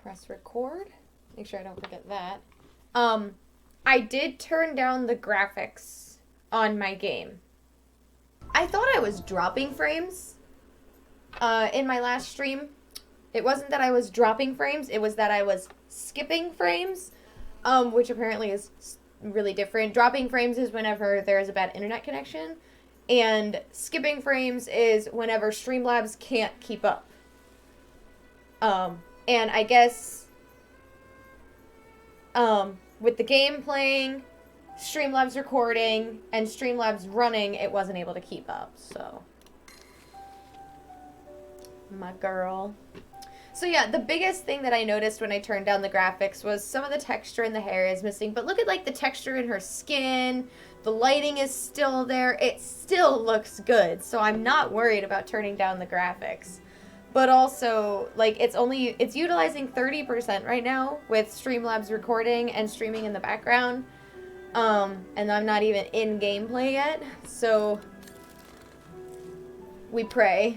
Press record. Make sure I don't forget that. I did turn down the graphics on my game. I thought I was dropping frames in my last stream. It wasn't that I was dropping frames, it was that I was skipping frames, which apparently is really different. Dropping frames is whenever there is a bad internet connection, and skipping frames is whenever Streamlabs can't keep up. And I guess with the game playing, Streamlabs recording, and Streamlabs running, it wasn't able to keep up, so. My girl. So yeah, the biggest thing that I noticed when I turned down the graphics was some of the texture in the hair is missing, but look at like the texture in her skin, the lighting is still there, it still looks good, so I'm not worried about turning down the graphics. But also, like, it's utilizing 30% right now with Streamlabs recording and streaming in the background. And I'm not even in gameplay yet, so we pray.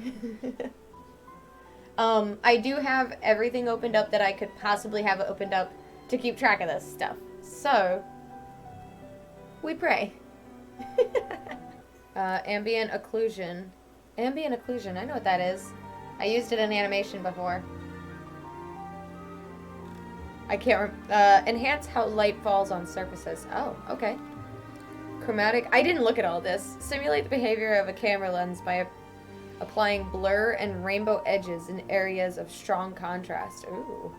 I do have everything opened up that I could possibly have opened up to keep track of this stuff. So, we pray. Ambient occlusion. Ambient occlusion, I know what that is. I used it in animation before. I can't enhance how light falls on surfaces. Oh, okay. Chromatic. I didn't look at all this. Simulate the behavior of a camera lens by applying blur and rainbow edges in areas of strong contrast. Ooh.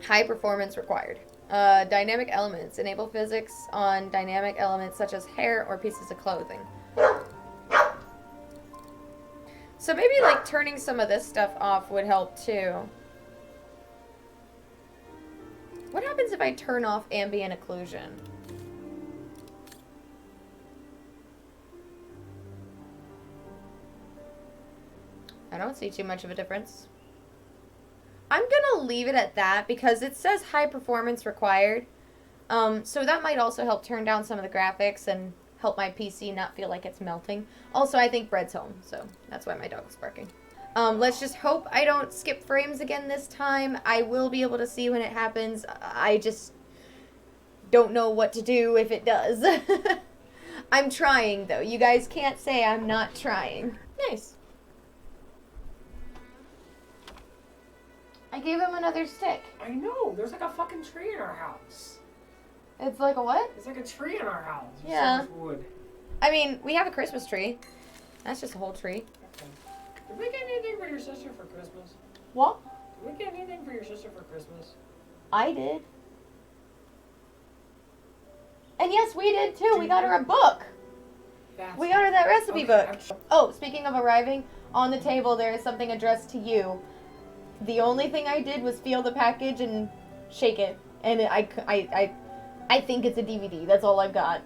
High performance required. Dynamic elements. Enable physics on dynamic elements such as hair or pieces of clothing. So maybe, like, turning some of this stuff off would help, too. What happens if I turn off ambient occlusion? I don't see too much of a difference. I'm gonna leave it at that because it says high performance required. So that might also help turn down some of the graphics and help my PC not feel like it's melting. Also, I think Bread's home, so that's why my dog's barking. Let's just hope I don't skip frames again this time. I will be able to see when it happens. I just don't know what to do if it does. I'm trying, though. You guys can't say I'm not trying. Nice. I gave him another stick. I know. There's like a fucking tree in our house. It's like a what? There's like a tree in our house. There's Yeah. so much wood. I mean, we have a Christmas tree. That's just a whole tree. Okay. Did we get anything for your sister for Christmas? What? Did we get anything for your sister for Christmas? I did. And yes, we did too. We got her a book. We got her that recipe book. Oh, speaking of arriving, on the table there is something addressed to you. The only thing I did was feel the package and shake it. And I think it's a DVD. That's all I've got.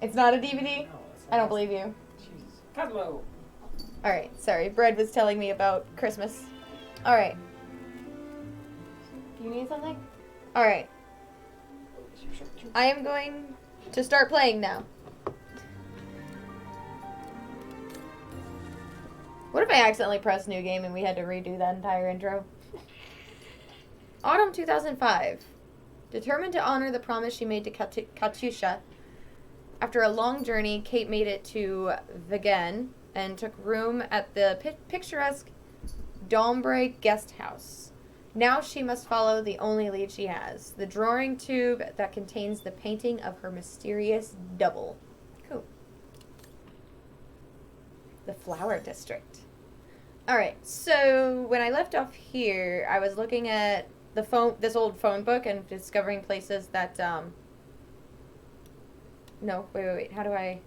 It's not a DVD. It's not a DVD? No, it's I don't believe you. Jesus. Cut low. Alright, sorry. Bread was telling me about Christmas. Alright. Do you need something? Alright. I am going to start playing now. What if I accidentally pressed new game and we had to redo that entire intro? Autumn 2005. Determined to honor the promise she made to Katusha, after a long journey, Kate made it to Vigen and took room at the picturesque Dombre guest house. Now she must follow the only lead she has, the drawing tube that contains the painting of her mysterious double. Cool. The Flower District. Alright, so when I left off here, I was looking at this old phone book and discovering places that, no, wait, how do I,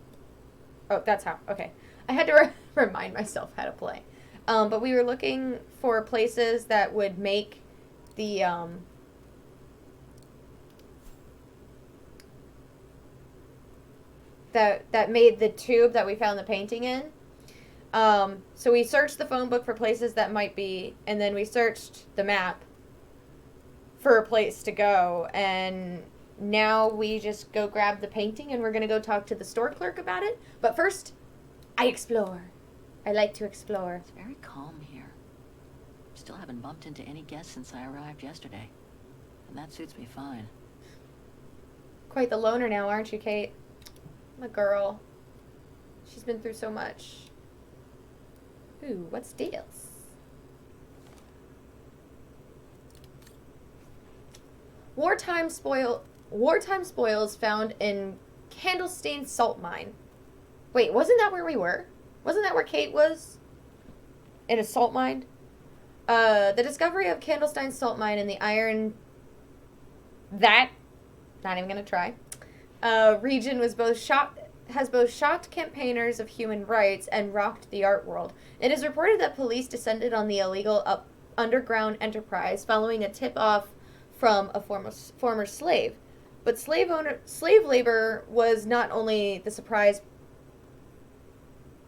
oh, that's how, okay. I had to remind myself how to play. But we were looking for places that would make the, that made the tube that we found the painting in. So we searched the phone book for places that might be, and then we searched the map for a place to go, and now we just go grab the painting and we're gonna go talk to the store clerk about it. But first, I explore. I like to explore. It's very calm here. Still haven't bumped into any guests since I arrived yesterday. And that suits me fine. Quite the loner now, aren't you, Kate? My girl. She's been through so much. Ooh, what's deals? Wartime spoils found in Candlestain salt mine. Wait, wasn't that where we were? Wasn't that where Kate was? In a salt mine? The discovery of Candlestein salt mine in the iron... Not even gonna try. Region has both shocked campaigners of human rights and rocked the art world. It is reported that police descended on the illegal underground enterprise following a tip-off from a former slave. But slave labor was not only the surprise...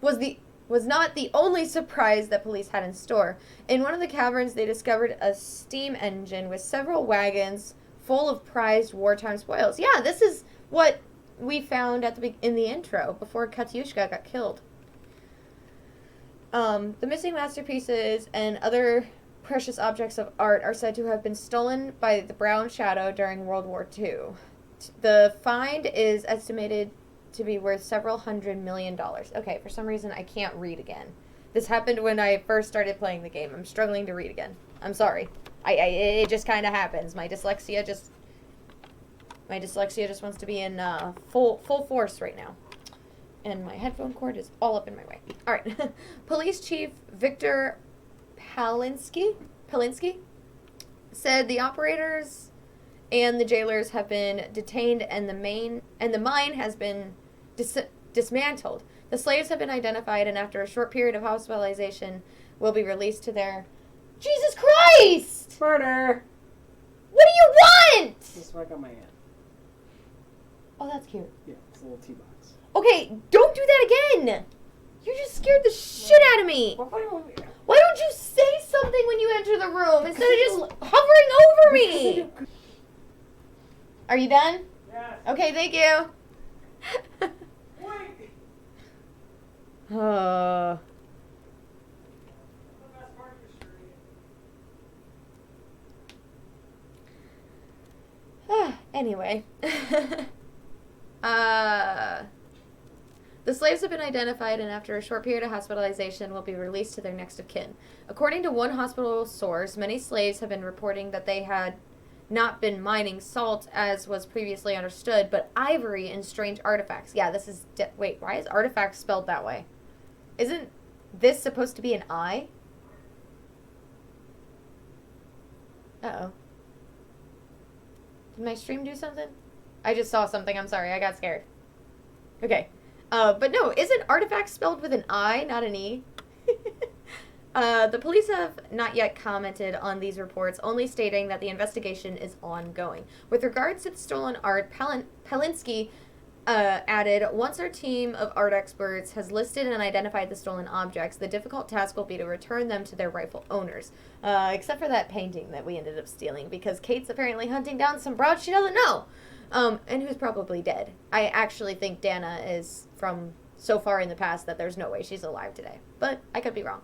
was not the only surprise that police had in store. In one of the caverns, they discovered a steam engine with several wagons full of prized wartime spoils. Yeah, this is what we found in the intro before Katyushka got killed. The missing masterpieces and other precious objects of art are said to have been stolen by the Brown Shadow during World War II. The find is estimated to be worth several $100 million. Okay, for some reason I can't read again. This happened when I first started playing the game. I'm struggling to read again. I'm sorry. It just kind of happens. My dyslexia just wants to be in full force right now. And my headphone cord is all up in my way. All right. Police Chief Victor Palinski said the operators and the jailers have been detained and the mine has been dismantled. The slaves have been identified and after a short period of hospitalization will be released to their... Jesus Christ! Murder! What do you want? Just like on my hand. Oh, that's cute. Yeah, it's a little tea box. Okay, don't do that again! You just scared the shit out of me! Why don't you say something when you enter the room instead of just hovering over me? Are you done? Yes. Okay, thank you. Wait! Anyway. The slaves have been identified and after a short period of hospitalization will be released to their next of kin. According to one hospital source, many slaves have been reporting that they had not been mining salt as was previously understood, but ivory and strange artifacts. Yeah, this is... wait, why is artifact spelled that way? Isn't this supposed to be an I? Uh-oh. Did my stream do something? I just saw something. I'm sorry. I got scared. Okay. But no, isn't artifact spelled with an I, not an E? The police have not yet commented on these reports, only stating that the investigation is ongoing. With regards to the stolen art, Palinski added, once our team of art experts has listed and identified the stolen objects, the difficult task will be to return them to their rightful owners. Except for that painting that we ended up stealing, because Kate's apparently hunting down some broad she doesn't know. And who's probably dead. I actually think Dana is from so far in the past that there's no way she's alive today. But I could be wrong.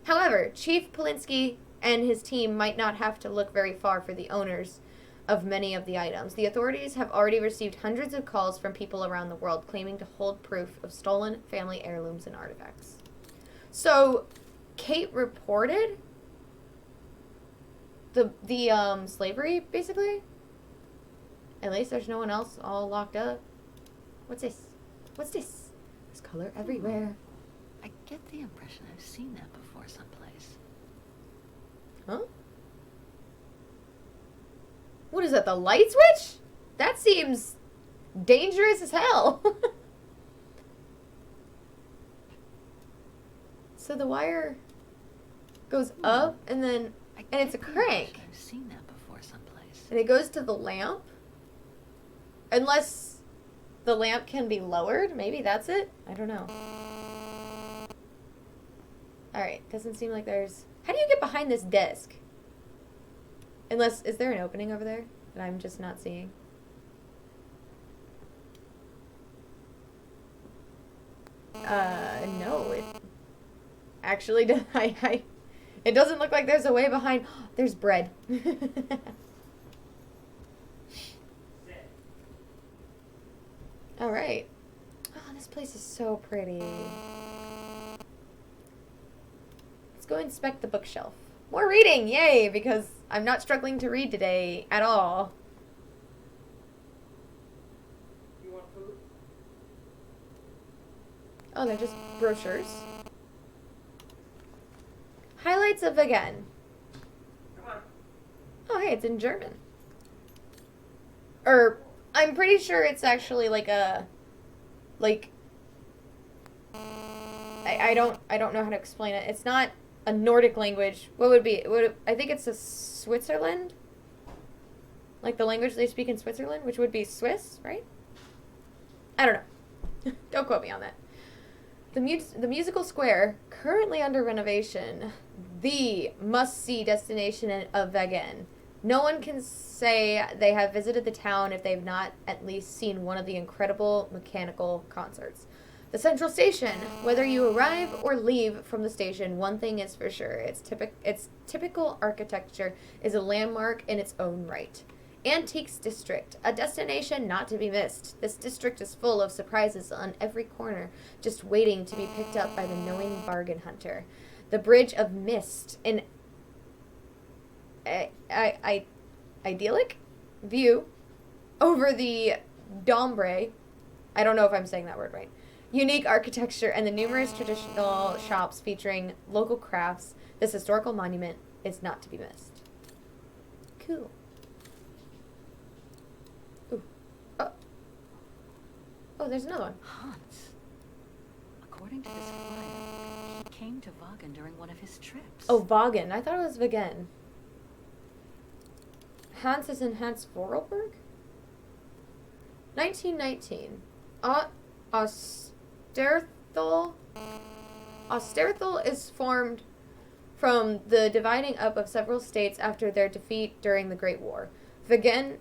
However, Chief Palinski and his team might not have to look very far for the owners of many of the items. The authorities have already received hundreds of calls from people around the world claiming to hold proof of stolen family heirlooms and artifacts. So, Kate reported the slavery, basically? At least there's no one else all locked up. What's this? What's this? There's color everywhere. I get the impression I've seen that before someplace. Huh? What is that, the light switch? That seems dangerous as hell. So the wire goes up and then, and it's a crank. I've seen that before someplace. And it goes to the lamp. Unless the lamp can be lowered. Maybe that's it. I don't know. Alright, doesn't seem like there's... How do you get behind this desk? Unless... Is there an opening over there that I'm just not seeing? No, it... Actually, It doesn't look like there's a way behind. There's bread. All right. Oh, this place is so pretty. Let's go inspect the bookshelf. More reading, yay, because I'm not struggling to read today at all. You want food? Oh, they're just brochures. Highlights of Again. Come on. Oh, hey, it's in German. Or, I'm pretty sure it's actually like a, like, I don't know how to explain it. It's not a Nordic language. What would be? I think it's a Switzerland? Like the language they speak in Switzerland, which would be Swiss, right? I don't know. Don't quote me on that. The musical square, currently under renovation, the must-see destination of Wagen. No one can say they have visited the town if they've not at least seen one of the incredible mechanical concerts. The central station, whether you arrive or leave from the station, one thing is for sure. Its typical architecture is a landmark in its own right. Antiques District, a destination not to be missed. This district is full of surprises on every corner, just waiting to be picked up by the knowing bargain hunter. The Bridge of Mist, an idyllic view over the Dombre. I don't know if I'm saying that word right. Unique architecture and the numerous traditional shops featuring local crafts. This historical monument is not to be missed. Cool. Ooh. Oh, there's another one. Hans. According to this flyer, he came to Wagen during one of his trips. Oh, Wagen. I thought it was Wagen. Hans is in Hans Vorarlberg? 1919. Osterthal is formed from the dividing up of several states after their defeat during the Great War. Wagen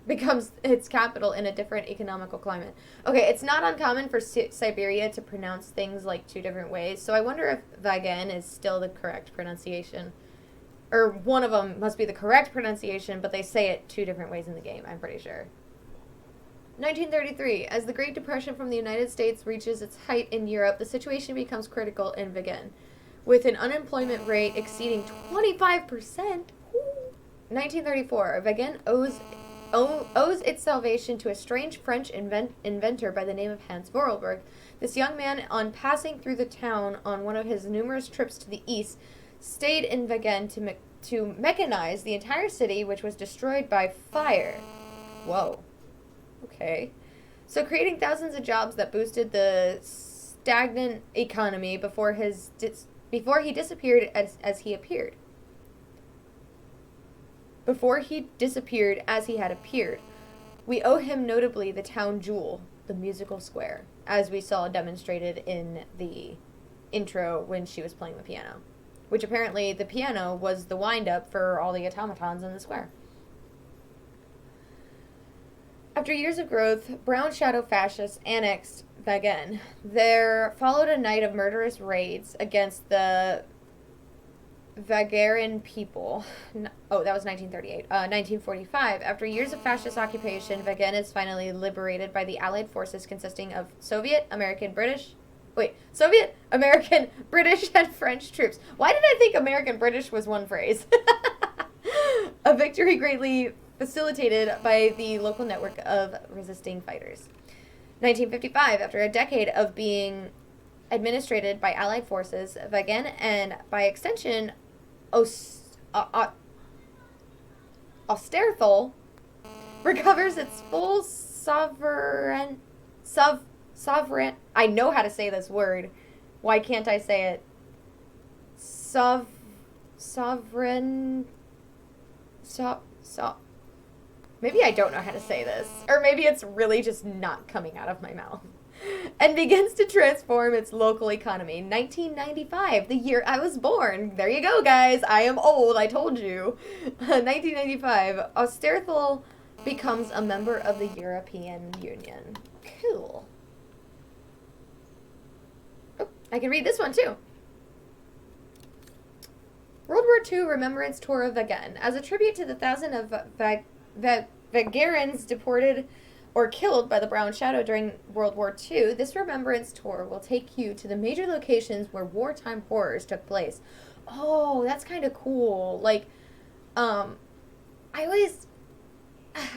becomes its capital in a different economical climate. Okay, it's not uncommon for Syberia to pronounce things like two different ways, so I wonder if Wagen is still the correct pronunciation. Or one of them must be the correct pronunciation, but they say it two different ways in the game, I'm pretty sure. 1933. As the Great Depression from the United States reaches its height in Europe, the situation becomes critical in Wagen. With an unemployment rate exceeding 25%, 1934, Wagen owes its salvation to a strange French inventor by the name of Hans Vorarlberg. This young man, on passing through the town on one of his numerous trips to the east, stayed in Wagen to mechanize the entire city, which was destroyed by fire. Whoa. Okay. So creating thousands of jobs that boosted the stagnant economy before he disappeared as he appeared. Before he disappeared as he had appeared. We owe him notably the town jewel, the musical square, as we saw demonstrated in the intro when she was playing the piano. Which apparently the piano was the wind-up for all the automatons in the square. After years of growth, brown shadow fascists annexed Wagen. There followed a night of murderous raids against the Wagrain people. Oh, that was 1938. 1945. After years of fascist occupation, Wagen is finally liberated by the Allied forces consisting of Soviet, American, British, and French troops. Why did I think American British was one phrase? A victory greatly facilitated by the local network of resisting fighters. 1955, after a decade of being administrated by Allied forces, Wagen and, by extension, Osterthal recovers its full sovereign. I know how to say this word. Why can't I say it? Sovereign. Maybe I don't know how to say this. Or maybe it's really just not coming out of my mouth. And begins to transform its local economy. 1995, the year I was born. There you go, guys. I am old, I told you. 1995, Osterthal becomes a member of the European Union. Cool. Oh, I can read this one too. World War II Remembrance Tour of Vagan. As a tribute to the thousand of Vagarans deported or killed by the Brown Shadow during World War II, this remembrance tour will take you to the major locations where wartime horrors took place. Oh, that's kind of cool. Like, I always,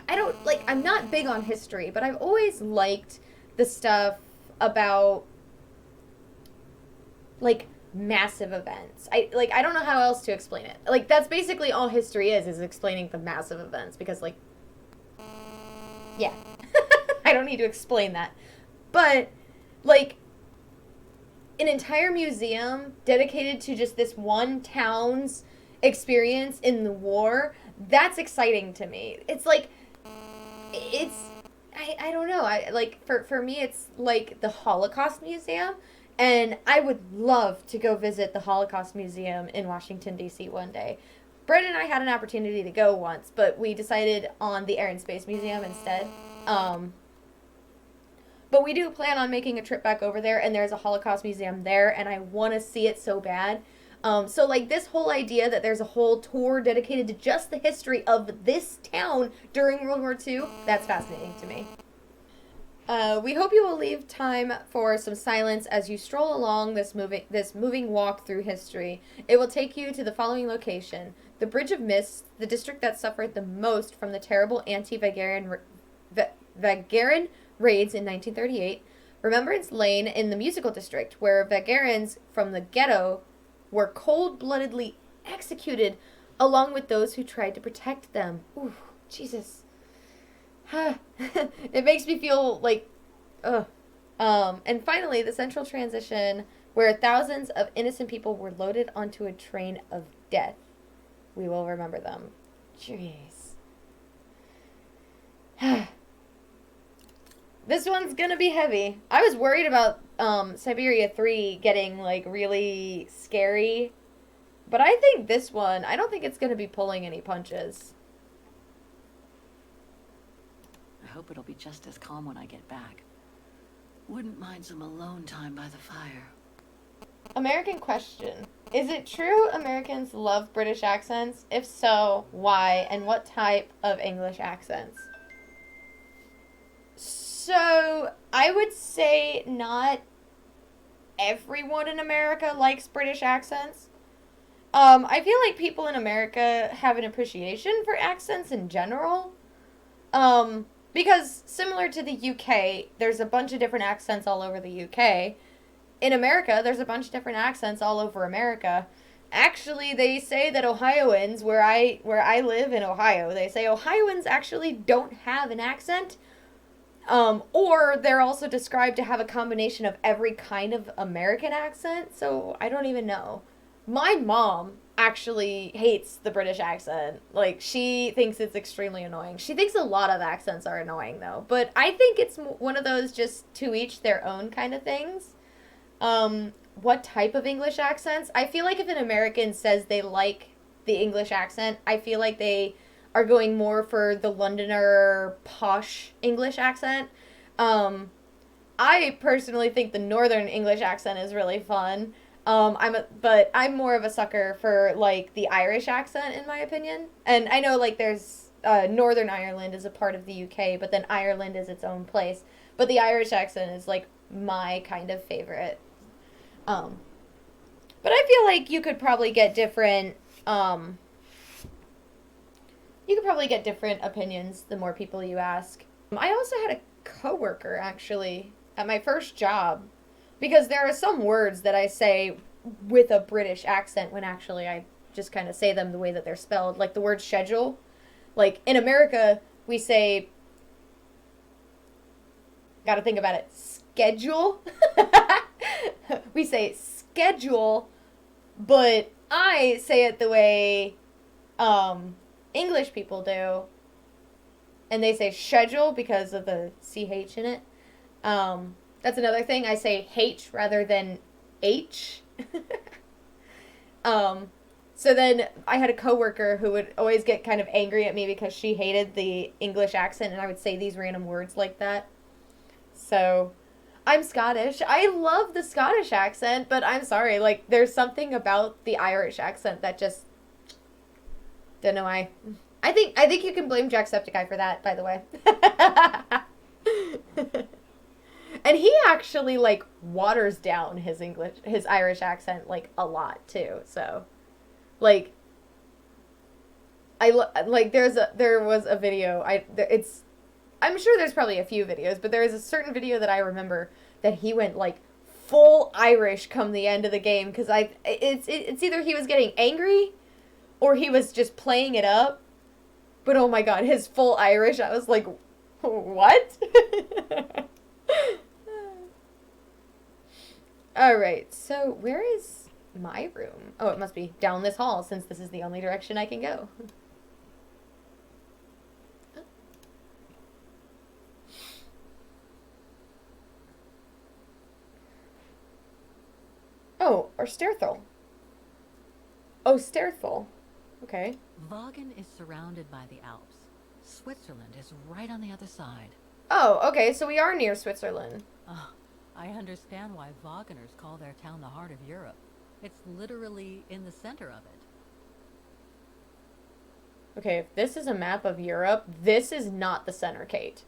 I don't, like, I'm not big on history, but I've always liked the stuff about, like, massive events. I don't know how else to explain it. Like, that's basically all history is explaining the massive events, because, like, yeah. I don't need to explain that. But, like, an entire museum dedicated to just this one town's experience in the war, that's exciting to me. It's like, it's, I don't know. For me, it's like the Holocaust Museum. And I would love to go visit the Holocaust Museum in Washington, D.C. one day. Brett and I had an opportunity to go once, but we decided on the Air and Space Museum instead. But we do plan on making a trip back over there, and there's a Holocaust Museum there, and I want to see it so bad. So, like, this whole idea that there's a whole tour dedicated to just the history of this town during World War II, that's fascinating to me. We hope you will leave time for some silence as you stroll along this moving walk through history. It will take you to the following location: the Bridge of Mist, the district that suffered the most from the terrible anti-Vagaran raids in 1938; Remembrance Lane in the musical district, where Vagarans from the ghetto were cold-bloodedly executed, along with those who tried to protect them. Ooh, Jesus. It makes me feel like, ugh. And finally, the central transition, where thousands of innocent people were loaded onto a train of death. We will remember them. Jeez. This one's gonna be heavy. I was worried about Syberia 3 getting, like, really scary. But I think this one, I don't think it's gonna be pulling any punches. I hope it'll be just as calm when I get back. Wouldn't mind some alone time by the fire. American question. Is it true Americans love British accents? If so, why? And what type of English accents? So, I would say not everyone in America likes British accents. I feel like people in America have an appreciation for accents in general. Because similar to the UK, there's a bunch of different accents all over the UK. In America, there's a bunch of different accents all over America. Actually, they say that Ohioans, where I live in Ohio, they say Ohioans actually don't have an accent. Or they're also described to have a combination of every kind of American accent, so I don't even know. My mom actually hates the British accent. Like, she thinks it's extremely annoying. She thinks a lot of accents are annoying, though. But I think it's one of those just to each their own kind of things. What type of English accents? I feel like if an American says they like the English accent, I feel like they are going more for the Londoner posh English accent. I personally think the Northern English accent is really fun. But I'm more of a sucker for, like, the Irish accent, in my opinion. And I know, like, there's, Northern Ireland is a part of the UK, but then Ireland is its own place. But the Irish accent is, like, my kind of favorite. But I feel like you could probably get different, opinions the more people you ask. I also had a coworker, actually, at my first job. Because there are some words that I say with a British accent when actually I just kind of say them the way that they're spelled. Like the word schedule. Like, in America, we say, gotta think about it, schedule. We say schedule, but I say it the way English people do. And they say schedule because of the CH in it. That's another thing. I say H rather than H. So then I had a coworker who would always get kind of angry at me because she hated the English accent, and I would say these random words like that. So I'm Scottish. I love the Scottish accent, but I'm sorry. Like, there's something about the Irish accent that just Don't know why. I think you can blame Jacksepticeye for that, by the way. And he actually like waters down his Irish accent like a lot too. So, like, there was a video. I'm sure there's probably a few videos, but there is a certain video that I remember that he went like full Irish come the end of the game because it's either he was getting angry or he was just playing it up. But oh my god, his full Irish, I was like, what? Alright, so where is my room? Oh, it must be down this hall since this is the only direction I can go. Oh, or Sterthel. Oh, Sterthel. Okay. Vaughan is surrounded by the Alps. Switzerland is right on the other side. Oh, okay, so we are near Switzerland. Oh, I understand why Vaughaners call their town the heart of Europe. It's literally in the center of it. Okay, if this is a map of Europe, this is not the center, Kate.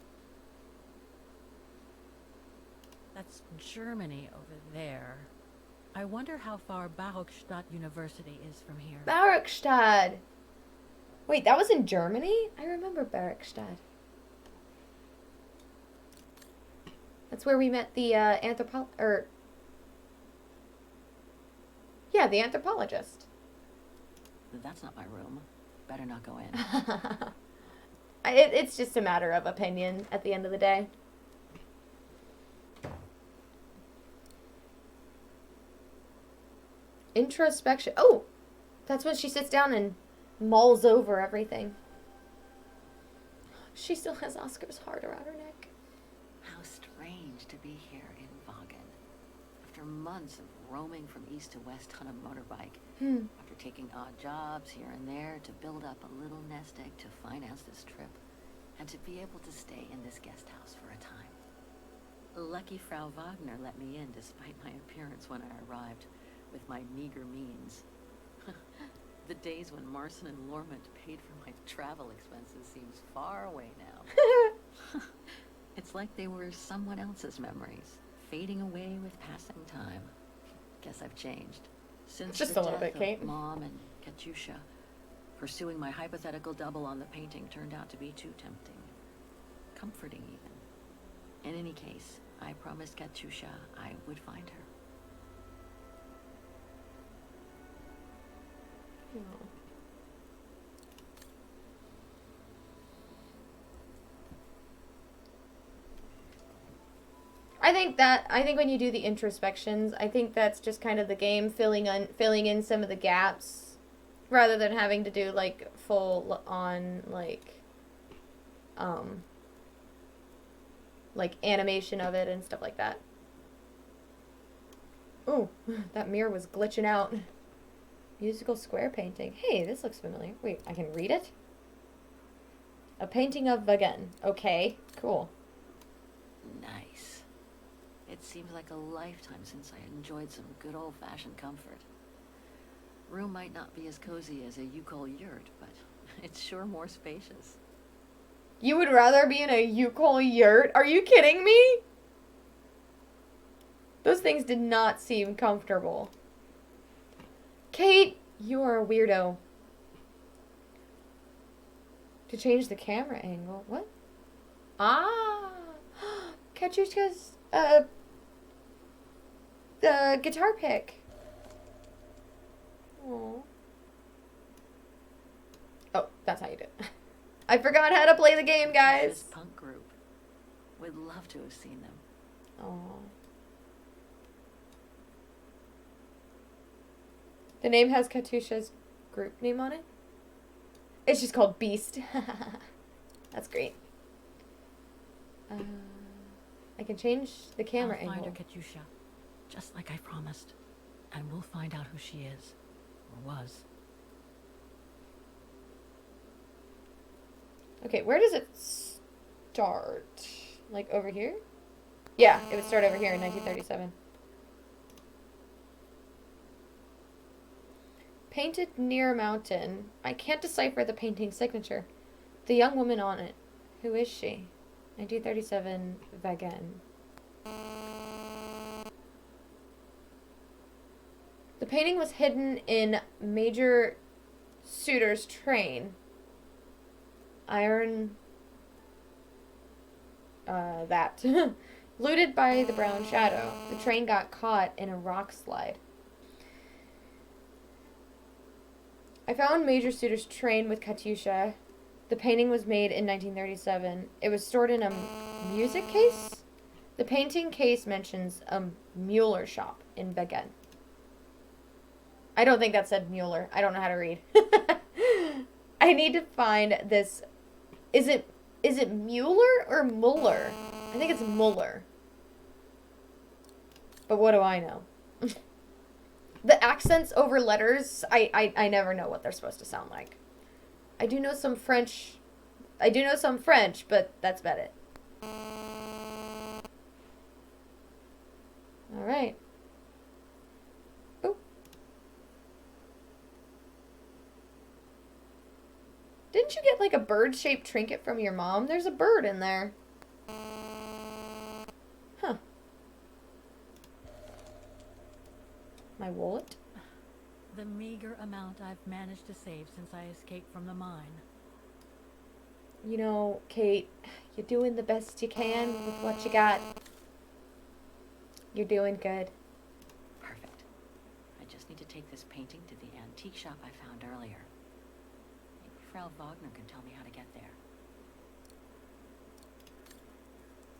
That's Germany over there. I wonder how far Barokstadt University is from here. Barokstadt. Wait, that was in Germany? I remember Barokstadt. That's where we met the the anthropologist. That's not my room. Better not go in. It's just a matter of opinion at the end of the day. Introspection. Oh, that's when she sits down and mulls over everything. She still has Oscar's heart around her neck. How strange to be here in Vaughan. After months of roaming from east to west on a motorbike, after taking odd jobs here and there to build up a little nest egg to finance this trip, and to be able to stay in this guest house for a time. Lucky Frau Wagner let me in despite my appearance when I arrived, with my meager means. The days when Marson and Lormont paid for my travel expenses seems far away now. It's like they were someone else's memories, fading away with passing time. Guess I've changed. Since Just the a little death bit, Kate. of Mom and Katyusha, pursuing my hypothetical double on the painting turned out to be too tempting. Comforting, even. In any case, I promised Katyusha I would find her. I think when you do the introspections, I think that's just kind of the game filling in some of the gaps rather than having to do like full on like animation of it and stuff like that. Oh, that mirror was glitching out. Musical square painting. Hey, this looks familiar. Wait, I can read it? A painting of Vaughan. Okay, cool. Nice. It seems like a lifetime since I enjoyed some good old-fashioned comfort. Room might not be as cozy as a Yukol yurt, but it's sure more spacious. You would rather be in a Yukol yurt? Are you kidding me? Those things did not seem comfortable. Kate, you are a weirdo. To change the camera angle. What? Ah! Katyushka's, the guitar pick. Aww. Oh, that's how you do it. I forgot how to play the game, guys. This punk group. Would love to have seen them. Aww. The name has Katyusha's group name on it. It's just called Beast. That's great. I can change the camera I'll find angle. her, Katyusha, just like I promised, and we'll find out who she is, or was. Okay, where does it start? Like over here? Yeah, it would start over here in 1937. Painted near a mountain. I can't decipher the painting signature. The young woman on it. Who is she? 1937 Wagen. The painting was hidden in Major Suiter's train. Iron... that. Looted by the brown shadow. The train got caught in a rock slide. I found Major Suiter's train with Katyusha. The painting was made in 1937. It was stored in a music case? The painting case mentions a Mueller shop in Wagen. I don't think that said Mueller. I don't know how to read. I need to find this. Is it Mueller or Muller? I think it's Muller. But what do I know? The accents over letters, I never know what they're supposed to sound like. I do know some French, but that's about it. Alright. Oh. Didn't you get like a bird-shaped trinket from your mom? There's a bird in there. Huh. My wallet? The meager amount I've managed to save since I escaped from the mine. You know, Kate, you're doing the best you can with what you got. You're doing good. Perfect. I just need to take this painting to the antique shop I found earlier. Maybe Frau Wagner can tell me how to get there.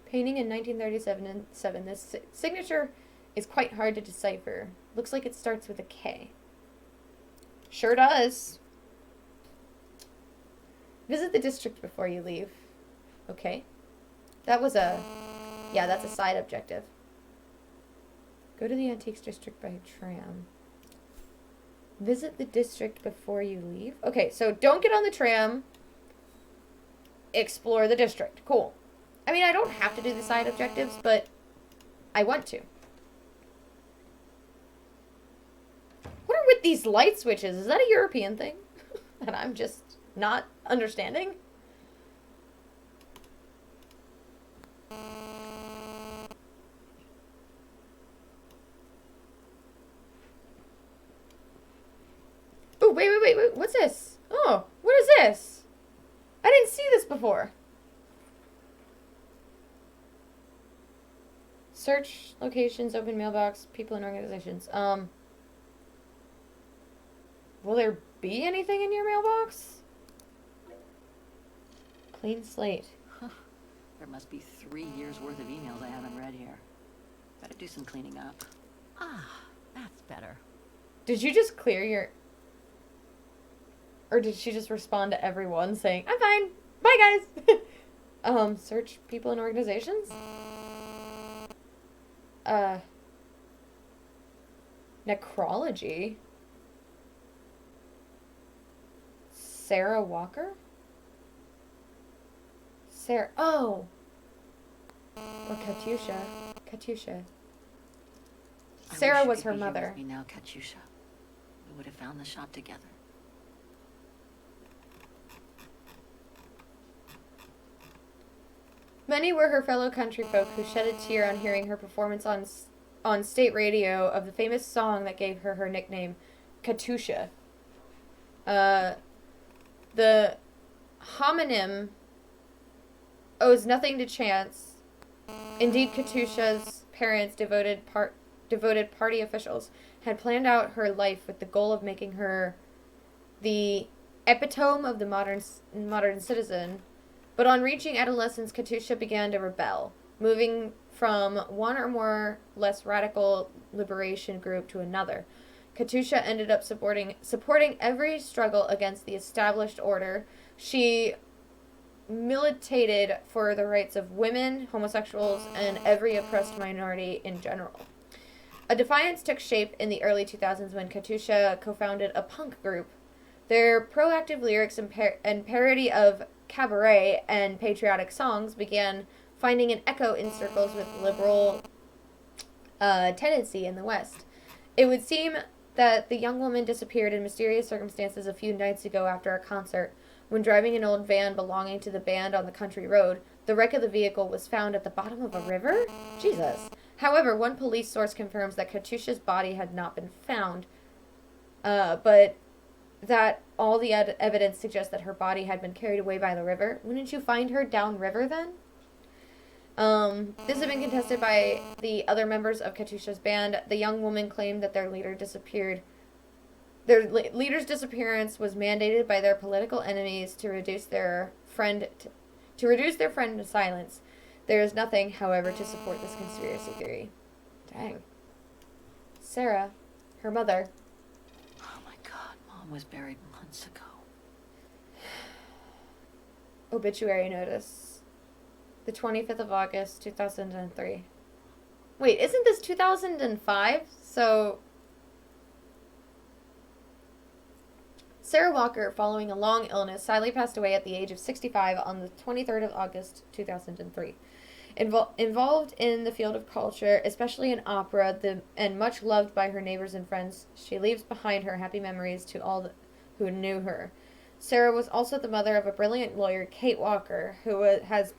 Painting in 1937. This signature is quite hard to decipher. Looks like it starts with a K. Sure does. Visit the district before you leave. Okay. That was a... Yeah, that's a side objective. Go to the antiques district by tram. Visit the district before you leave. Okay, so don't get on the tram. Explore the district. Cool. I mean, I don't have to do the side objectives, but I want to. What are with these light switches? Is that a European thing? that I'm just not understanding? Oh, wait. What's this? Oh, what is this? I didn't see this before. Search locations, open mailbox, people and organizations. Will there be anything in your mailbox? Clean slate. There must be 3 years worth of emails I haven't read here. Better do some cleaning up. Ah, that's better. Did you just clear your... Or did she just respond to everyone saying, I'm fine. Bye, guys. Search people and organizations? Necrology? Sarah Walker? Sarah... Oh! Or Katyusha. Katyusha. Sarah was her mother. Me now, Katyusha. We would have found the shop together. Many were her fellow countryfolk who shed a tear on hearing her performance on state radio of the famous song that gave her her nickname, Katyusha. The homonym owes nothing to chance. Indeed, Katyusha's parents, devoted party officials, had planned out her life with the goal of making her the epitome of the modern citizen. But on reaching adolescence, Katyusha began to rebel, moving from one or more less radical liberation group to another. Katyusha ended up supporting every struggle against the established order. She militated for the rights of women, homosexuals, and every oppressed minority in general. A defiance took shape in the early 2000s when Katyusha co-founded a punk group. Their proactive lyrics and parody of cabaret and patriotic songs began finding an echo in circles with liberal tendency in the West. It would seem that the young woman disappeared in mysterious circumstances a few nights ago after a concert. When driving an old van belonging to the band on the country road, the wreck of the vehicle was found at the bottom of a river? Jesus. However, one police source confirms that Katusha's body had not been found, but that all the evidence suggests that her body had been carried away by the river. Wouldn't you find her downriver then? This has been contested by the other members of Katusha's band. The young woman claimed that their leader disappeared. Their leader's disappearance was mandated by their political enemies to reduce their friend to silence. There is nothing, however, to support this conspiracy theory. Dang. Sarah, her mother. Oh my God, Mom was buried months ago. Obituary notice. The 25th of August, 2003. Wait, isn't this 2005? So... Sarah Walker, following a long illness, sadly passed away at the age of 65 on the 23rd of August, 2003. Involved in the field of culture, especially in opera, and much loved by her neighbors and friends, she leaves behind her happy memories to all who knew her. Sarah was also the mother of a brilliant lawyer, Kate Walker, who has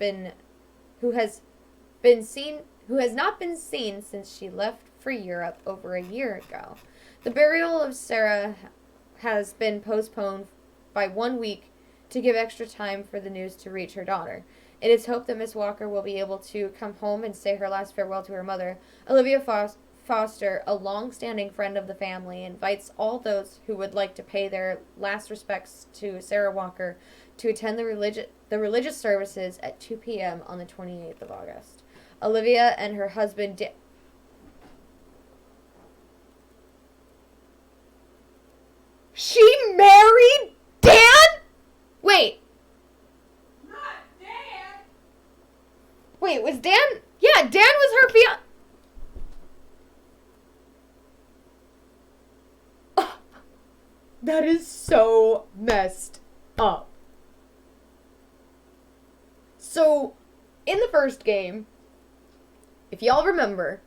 not been seen since she left for Europe over a year ago. The burial of Sarah has been postponed by 1 week to give extra time for the news to reach her daughter. It is hoped that Miss Walker will be able to come home and say her last farewell to her mother. Olivia Foster, a long-standing friend of the family, invites all those who would like to pay their last respects to Sarah Walker to attend the religious services at 2 p.m. on the 28th of August. Olivia and her husband... She married Dan? Wait. Not Dan! Wait, was Dan... Yeah, Dan was her fiance... Oh, that is so messed up. So, in the first game, if y'all remember,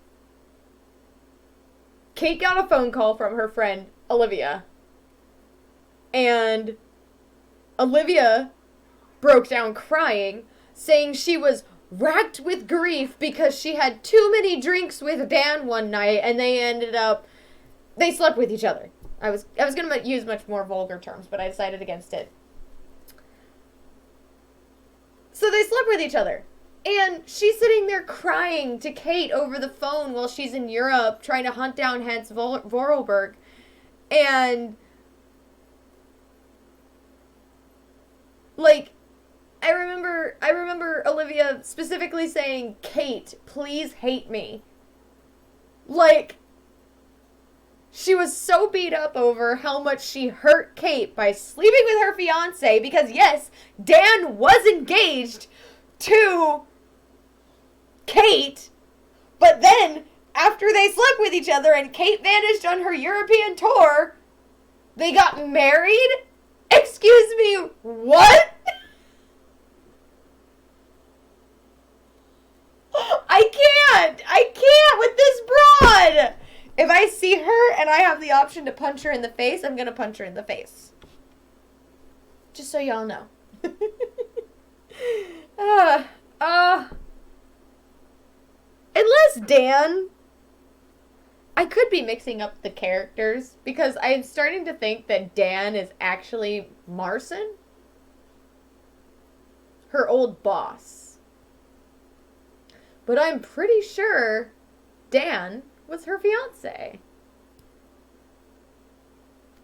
Kate got a phone call from her friend, Olivia. And Olivia broke down crying, saying she was racked with grief because she had too many drinks with Dan one night and they slept with each other. I was going to use much more vulgar terms, but I decided against it. So they slept with each other. And she's sitting there crying to Kate over the phone while she's in Europe trying to hunt down Hans Vorarlberg. And... like, I remember Olivia specifically saying, Kate, please hate me. Like, she was so beat up over how much she hurt Kate by sleeping with her fiancé because, yes, Dan was engaged to Kate, but then, after they slept with each other and Kate vanished on her European tour, they got married? Excuse me, what? I can't with this broad. If I see her and I have the option to punch her in the face, I'm going to punch her in the face. Just so y'all know. Unless Dan... I could be mixing up the characters because I'm starting to think that Dan is actually Marcin, her old boss. But I'm pretty sure Dan was her fiance.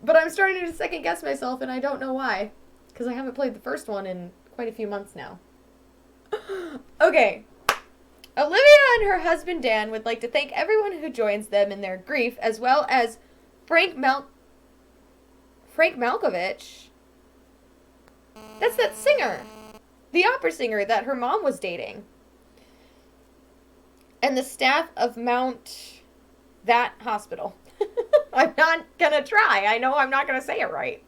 But I'm starting to second guess myself and I don't know why. Because I haven't played the first one in quite a few months now. Okay. Olivia and her husband Dan would like to thank everyone who joins them in their grief, as well as Frank Malkovich. That's that singer. The opera singer that her mom was dating. And the staff of Mount... that hospital. I'm not gonna try. I know I'm not gonna say it right.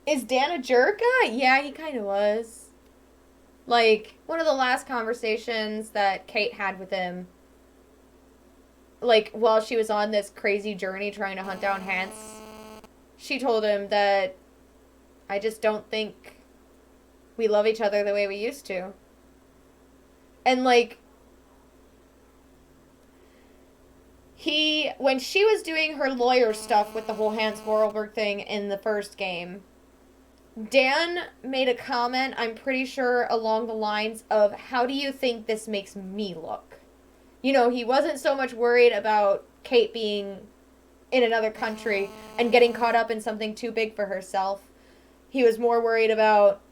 Is Dan a jerk? Yeah, he kind of was. Like, one of the last conversations that Kate had with him, like, while she was on this crazy journey trying to hunt down Hans, she told him that I just don't think we love each other the way we used to. And, like, when she was doing her lawyer stuff with the whole Hans Vorarlberg thing in the first game, Dan made a comment, I'm pretty sure, along the lines of, how do you think this makes me look? You know, he wasn't so much worried about Kate being in another country and getting caught up in something too big for herself. He was more worried about,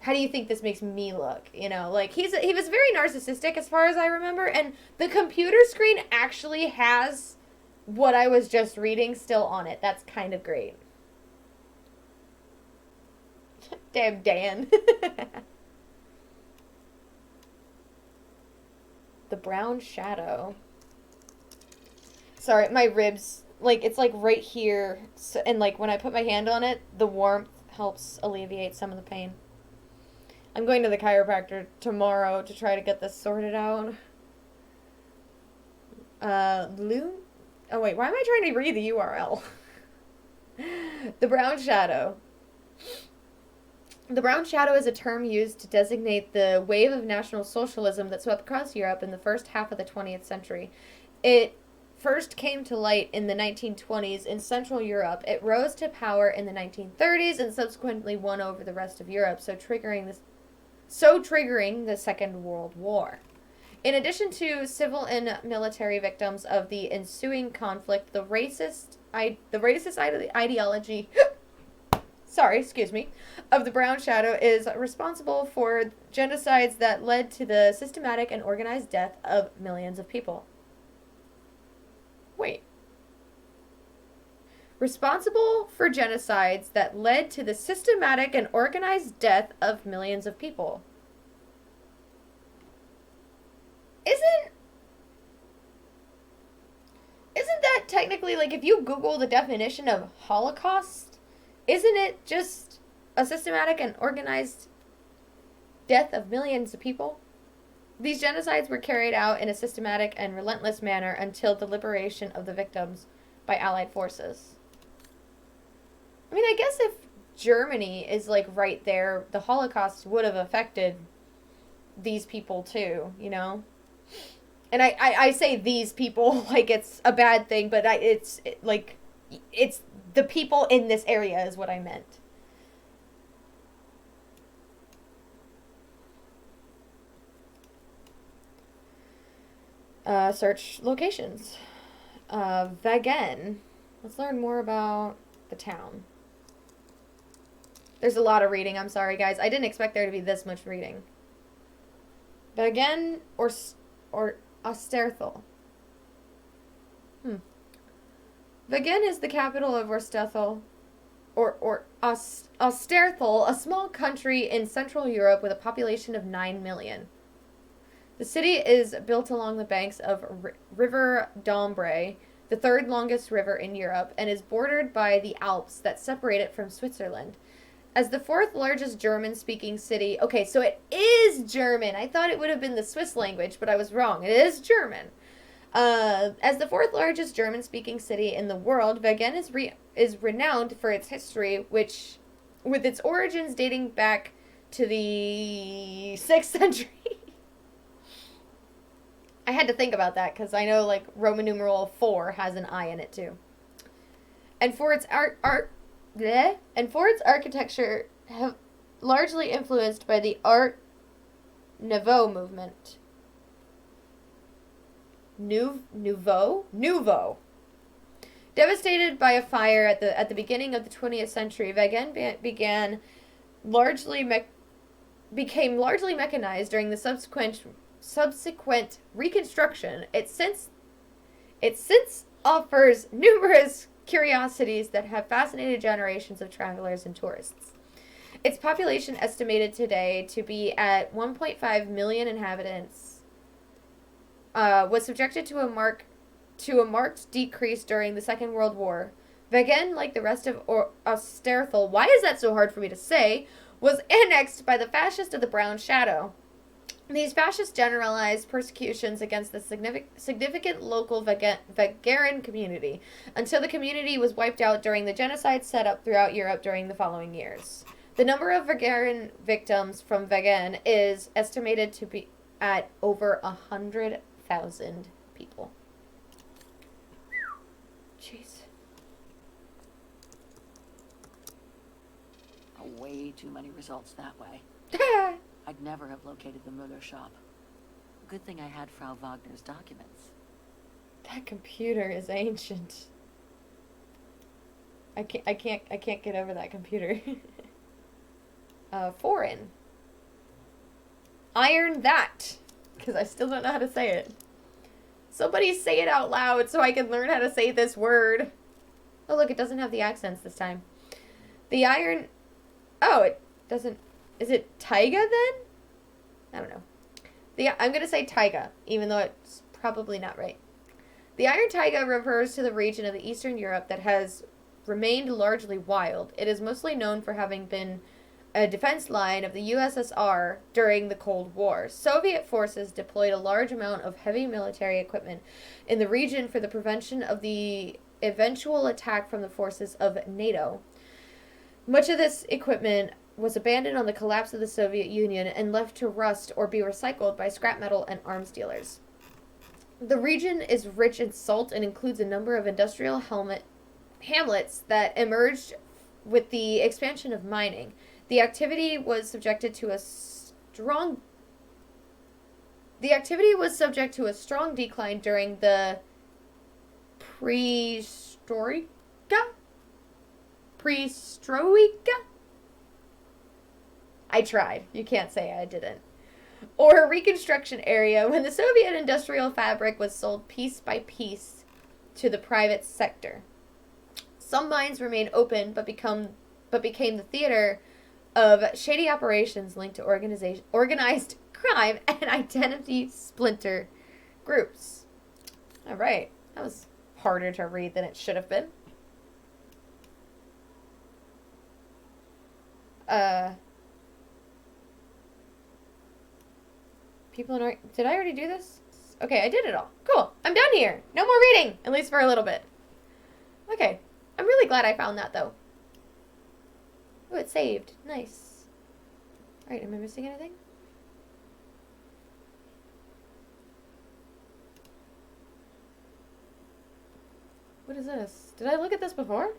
how do you think this makes me look? You know, like, he was very narcissistic as far as I remember, and the computer screen actually has what I was just reading still on it. That's kind of great. Damn Dan. The brown shadow. Sorry, my ribs, like, it's like right here, so, and like when I put my hand on it, the warmth helps alleviate some of the pain. I'm going to the chiropractor tomorrow to try to get this sorted out. Loon? Oh wait, why am I trying to read the URL? The brown shadow. The brown shadow is a term used to designate the wave of National Socialism that swept across Europe in the first half of the 20th century. It first came to light in the 1920s in Central Europe. It rose to power in the 1930s and subsequently won over the rest of Europe, so triggering the Second World War. In addition to civil and military victims of the ensuing conflict, the racist ideology of the brown shadow is responsible for genocides that led to the systematic and organized death of millions of people. Wait. Responsible for genocides that led to the systematic and organized death of millions of people. Isn't that technically, like, if you Google the definition of Holocaust, isn't it just a systematic and organized death of millions of people? These genocides were carried out in a systematic and relentless manner until the liberation of the victims by Allied forces. I mean, I guess if Germany is, like, right there, the Holocaust would have affected these people too, you know? And I say these people like it's a bad thing, but it's the people in this area is what I meant. Search locations. Vagen. Let's learn more about the town. There's a lot of reading. I'm sorry, guys. I didn't expect there to be this much reading. Vagen or Osterthal. Vagen is the capital of Osterthal, or Osterthal, a small country in Central Europe with a population of 9 million. The city is built along the banks of River Dombre, the third longest river in Europe, and is bordered by the Alps that separate it from Switzerland. As the fourth largest German-speaking city... Okay, so it is German. I thought it would have been the Swiss language, but I was wrong. It is German. As the fourth largest German-speaking city in the world, Vagen is renowned for its history, which, with its origins dating back to the 6th century. I had to think about that, because I know, like, Roman numeral 4 has an I in it, too. And for its architecture, largely influenced by the Art Nouveau movement. Nouveau. Devastated by a fire at the beginning of the 20th century, Vagen became largely mechanized during the subsequent reconstruction. It since offers numerous curiosities that have fascinated generations of travelers and tourists. Its population estimated today to be at 1.5 million inhabitants was subjected to a marked decrease during the Second World War. Vagen, like the rest of Osterthal, why is that so hard for me to say, was annexed by the fascists of the Brown Shadow. These fascists generalized persecutions against the significant local Vagaran community until the community was wiped out during the genocide set up throughout Europe during the following years. The number of Vagaran victims from Vagan is estimated to be at over 100,000 people. Jeez. Way too many results that way. I'd never have located the Muller shop. Good thing I had Frau Wagner's documents. That computer is ancient. I can't get over that computer. Foreign. Iron that. Because I still don't know how to say it. Somebody say it out loud so I can learn how to say this word. Oh, look, it doesn't have the accents this time. The iron... Oh, it doesn't... Is it taiga then? I don't know. I'm going to say taiga, even though it's probably not right. The iron taiga refers to the region of the Eastern Europe that has remained largely wild. It is mostly known for having been a defense line of the USSR during the Cold War. Soviet forces deployed a large amount of heavy military equipment in the region for the prevention of the eventual attack from the forces of NATO. Much of this equipment was abandoned on the collapse of the Soviet Union and left to rust or be recycled by scrap metal and arms dealers. The region is rich in salt and includes a number of industrial hamlets that emerged with the expansion of mining. The activity was subject to a strong decline during the Prehistorica? I tried. You can't say I didn't. Or Reconstruction area when the Soviet industrial fabric was sold piece by piece to the private sector. Some mines remained open but became the theater of shady operations linked to organized crime and identity splinter groups. All right. That was harder to read than it should have been. Did I already do this? Okay, I did it all. Cool. I'm done here. No more reading, at least for a little bit. Okay. I'm really glad I found that, though. Oh, it saved. Nice. Alright, am I missing anything? What is this? Did I look at this before?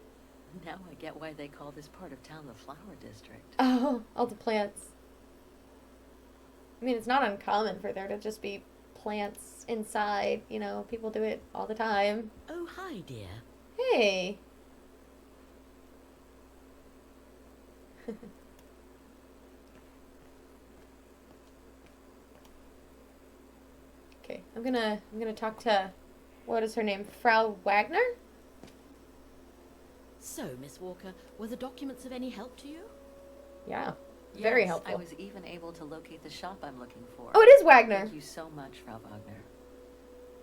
Now I get why they call this part of town the Flower District. Oh, all the plants. I mean, it's not uncommon for there to just be plants inside. You know, people do it all the time. Oh, hi, dear. Hey. Okay, I'm gonna talk to, what is her name? Frau Wagner? So, Miss Walker, were the documents of any help to you? Yeah. Very Yes, helpful. I was even able to locate the shop I'm looking for. Oh, it is Wagner. Thank you so much, Frau Wagner.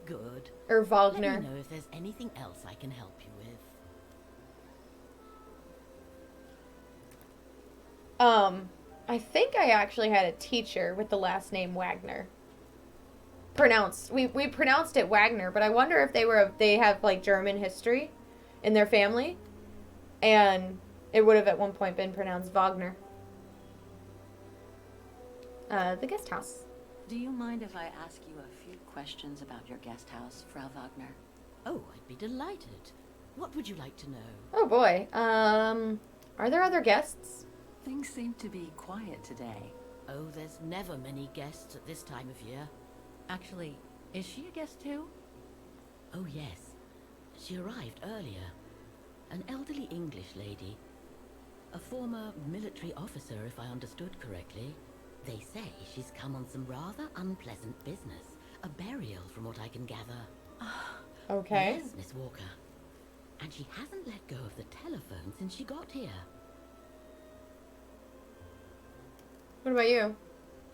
Good. Or Let Wagner. me know if there's anything else I can help you with. I think I actually had a teacher with the last name Wagner. We pronounced it Wagner, but I wonder if they have like German history in their family, and it would have at one point been pronounced Wagner. The guest house. Do you mind if I ask you a few questions about your guest house, Frau Wagner? Oh, I'd be delighted. What would you like to know? Oh boy. Are there other guests? Things seem to be quiet today. Oh, there's never many guests at this time of year. Actually, is she a guest too? Oh, yes. She arrived earlier. An elderly English lady. A former military officer, if I understood correctly. They say she's come on some rather unpleasant business. A burial, from what I can gather. Okay. Yes, Miss Walker. And she hasn't let go of the telephone since she got here. What about you?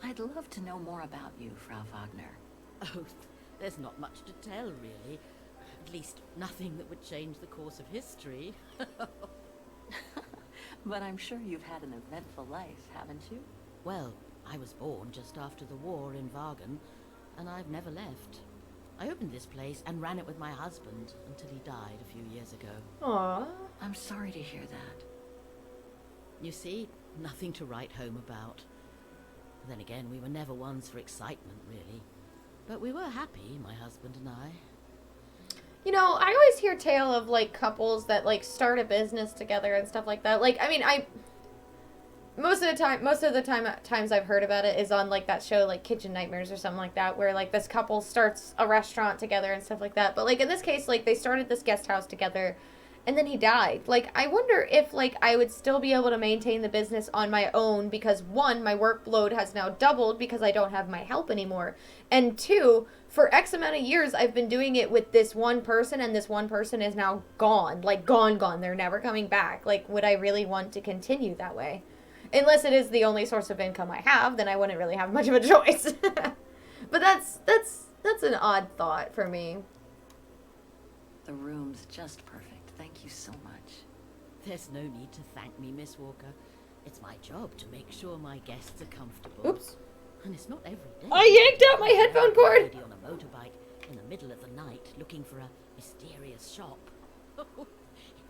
I'd love to know more about you, Frau Wagner. Oh, there's not much to tell, really. At least, nothing that would change the course of history. But I'm sure you've had an eventful life, haven't you? Well, I was born just after the war in Vagen, and I've never left. I opened this place and ran it with my husband until he died a few years ago. Aww. I'm sorry to hear that. You see, nothing to write home about. Then again, we were never ones for excitement, really. But we were happy, my husband and I. You know, I always hear tale of, like, couples that, like, start a business together and stuff like that. Like, I mean, most of the times I've heard about it is on, like, that show, like, Kitchen Nightmares or something like that, where, like, this couple starts a restaurant together and stuff like that. But, like, in this case, like, they started this guest house together, and then he died. Like, I wonder if, like, I would still be able to maintain the business on my own because, one, my workload has now doubled because I don't have my help anymore. And two, for X amount of years, I've been doing it with this one person, and this one person is now gone. Like, gone. They're never coming back. Like, would I really want to continue that way? Unless it is the only source of income I have, then I wouldn't really have much of a choice. But that's an odd thought for me. The room's just perfect. Thank you so much. There's no need to thank me, Miss Walker. It's my job to make sure my guests are comfortable. Oops. And it's not every day. I yanked out my headphone cord! Lady on a motorbike in the middle of the night looking for a mysterious shop. It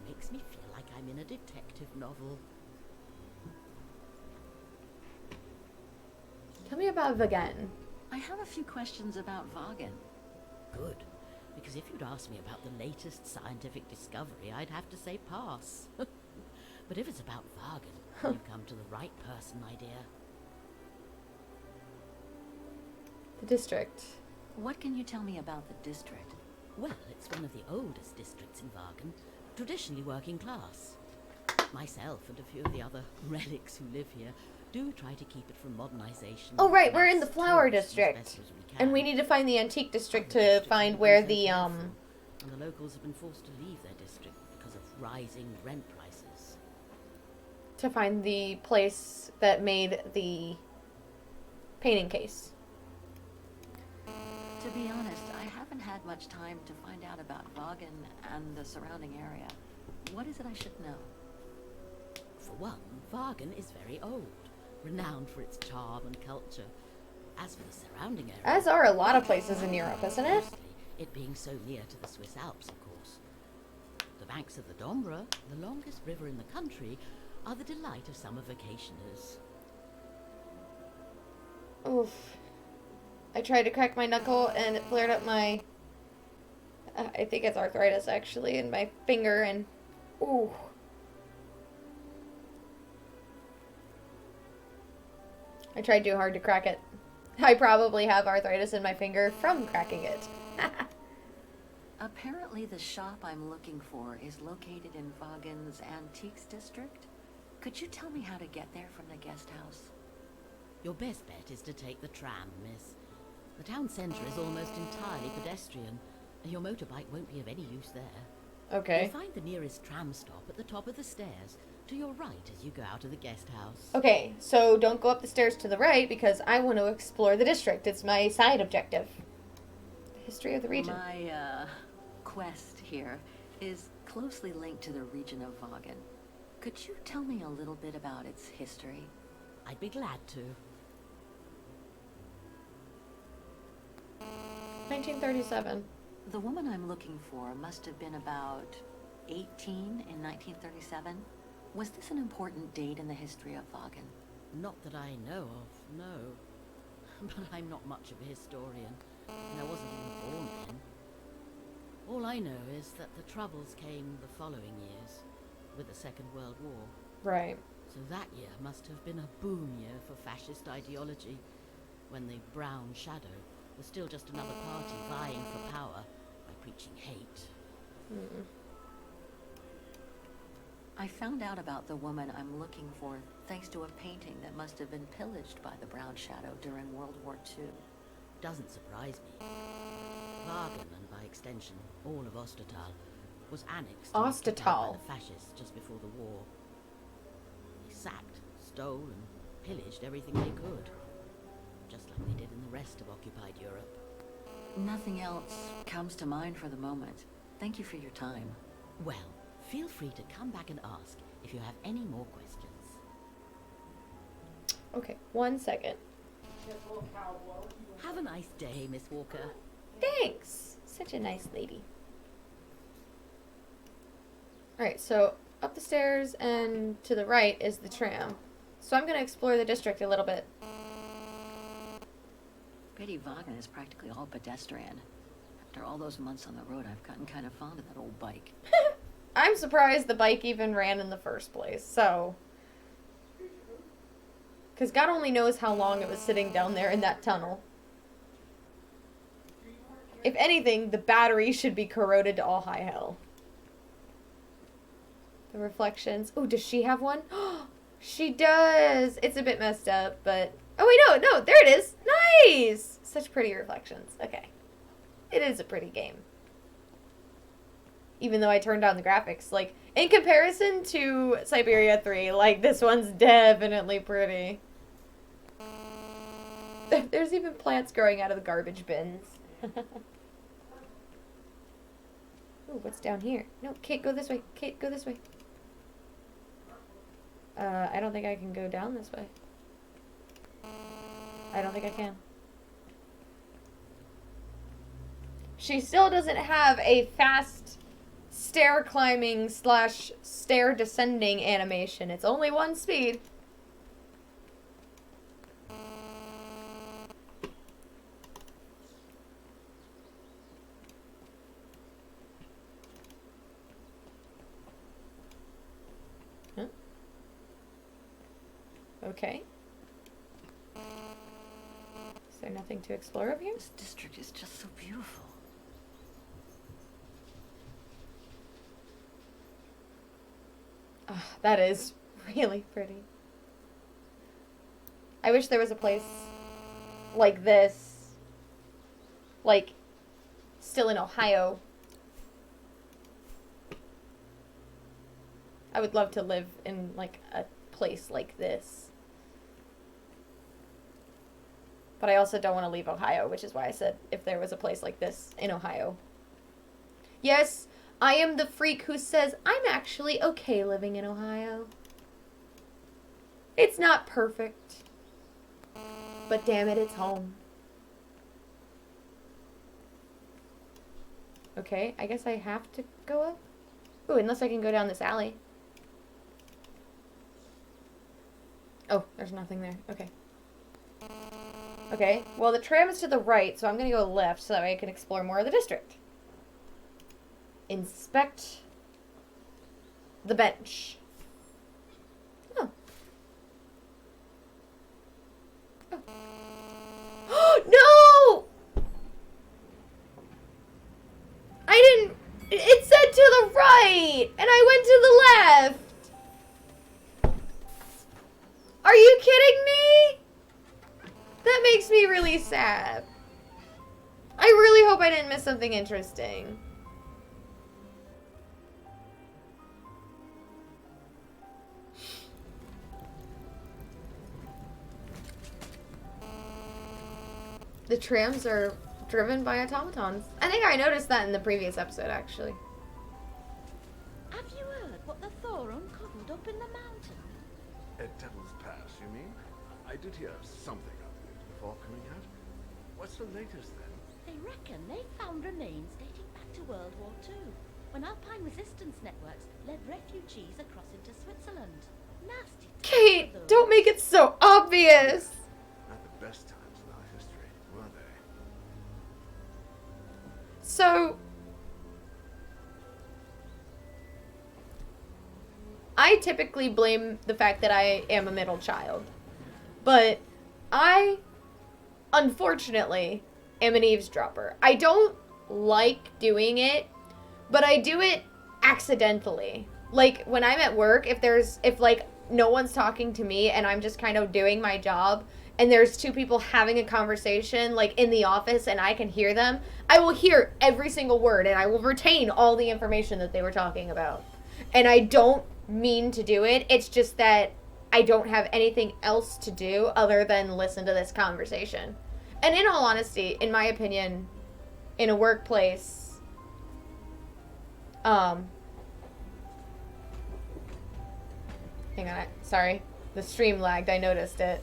makes me feel like I'm in a detective novel. Tell me about Vagen. I have a few questions about Vagen. Good. Because if you'd asked me about the latest scientific discovery, I'd have to say pass. But if it's about Vagen, you've come to the right person, my dear. The district. What can you tell me about the district? Well, it's one of the oldest districts in Vagen, traditionally working class. Myself and a few of the other relics who live here do try to keep it from modernization. Oh, right, we're in the Mass flower tourism as district. best as we And we can. need to find the antique district to Districts find have where been the, so careful, and the locals have been forced to leave their district because of rising rent prices. to find the place that made the painting case. To be honest, I haven't had much time to find out about Vagen and the surrounding area. What is it I should know? For one, Vagen is very old, renowned for its charm and culture. As for the surrounding area, As are a lot of places in Europe, isn't it? mostly it being so near to the Swiss Alps, of course. The banks of the Dombra, the longest river in the country, are the delight of summer vacationers. Oof. I tried to crack my knuckle and it flared up my... I think it's arthritis, actually, in my finger, and... Ooh. I tried too hard to crack it. I probably have arthritis in my finger from cracking it. Apparently the shop I'm looking for is located in Vagen's Antiques District. Could you tell me how to get there from the guest house? Your best bet is to take the tram, miss. The town centre is almost entirely pedestrian, and your motorbike won't be of any use there. Okay. You'll find the nearest tram stop at the top of the stairs, to your right as you go out of the guest house. Okay, so don't go up the stairs to the right because I want to explore the district. It's my side objective. The history of the region. My, quest here is closely linked to the region of Vagen. Could you tell me a little bit about its history? I'd be glad to. 1937. The woman I'm looking for must have been about 18 in 1937. Was this an important date in the history of Vagen? Not that I know of, no. But I'm not much of a historian, and I wasn't even born then. All I know is that the Troubles came the following years, with the Second World War. Right. So that year must have been a boom year for fascist ideology, when the Brown Shadow was still just another party vying for power by preaching hate. I found out about the woman I'm looking for thanks to a painting that must have been pillaged by the Brown Shadow during World War II. Doesn't surprise me. Vagen, and by extension, all of Ostertal, was annexed and occupied Ostertal. by the fascists just before the war. They sacked, stole, and pillaged everything they could, just like they did in the rest of occupied Europe. Nothing else comes to mind for the moment. Thank you for your time. Well, feel free to come back and ask if you have any more questions. Okay, 1 second. Have a nice day, Miss Walker. Thanks. Such a nice lady. Alright, so up the stairs and to the right is the tram. So I'm going to explore the district a little bit. Betty Vaughan is practically all pedestrian. After all those months on the road, I've gotten kind of fond of that old bike. I'm surprised the bike even ran in the first place, so... Because God only knows how long it was sitting down there in that tunnel. If anything, the battery should be corroded to all high hell. The reflections. Oh, does she have one? She does! It's a bit messed up, but... Oh, wait, no, there it is! Nice! Such pretty reflections. Okay. It is a pretty game. Even though I turned down the graphics. Like, in comparison to Syberia 3, like, this one's definitely pretty. There's even plants growing out of the garbage bins. Ooh, what's down here? No, Kate, go this way. Kate, go this way. I don't think I can go down this way. I don't think I can. She still doesn't have a fast stair climbing / stair descending animation. It's only 1 speed. Huh? Okay. Is there nothing to explore up here? This district is just so beautiful. Oh, that is really pretty. I wish there was a place like this, like, still in Ohio. I would love to live in, like, a place like this. But I also don't want to leave Ohio, which is why I said if there was a place like this in Ohio. Yes, I am the freak who says I'm actually okay living in Ohio. It's not perfect. But damn it, it's home. Okay, I guess I have to go up. Ooh, unless I can go down this alley. Oh, there's nothing there. Okay. Okay, well the tram is to the right, so I'm gonna go left so that way I can explore more of the district. Inspect the bench. Oh. Oh. No! I didn't... It said to the right! And I went to the left! Are you kidding me? That makes me really sad. I really hope I didn't miss something interesting. The trams are driven by automatons. I think I noticed that in the previous episode, actually. Have you heard what the Thor uncovered up in the mountain? At Devil's Pass, you mean? I did hear something of it before coming out. What's the latest then? They reckon they found remains dating back to World War II, when Alpine resistance networks led refugees across into Switzerland. Nasty. Kate, don't make it so obvious! Not the best times in our history, were they? So, I typically blame the fact that I am a middle child. But I, unfortunately, am an eavesdropper. I don't like doing it, but I do it accidentally. Like, when I'm at work, if like, no one's talking to me and I'm just kind of doing my job, and there's 2 people having a conversation, like, in the office, and I can hear them, I will hear every single word, and I will retain all the information that they were talking about. And I don't mean to do it. It's just that I don't have anything else to do other than listen to this conversation. And in all honesty, in my opinion, in a workplace, Hang on, sorry. The stream lagged, I noticed it.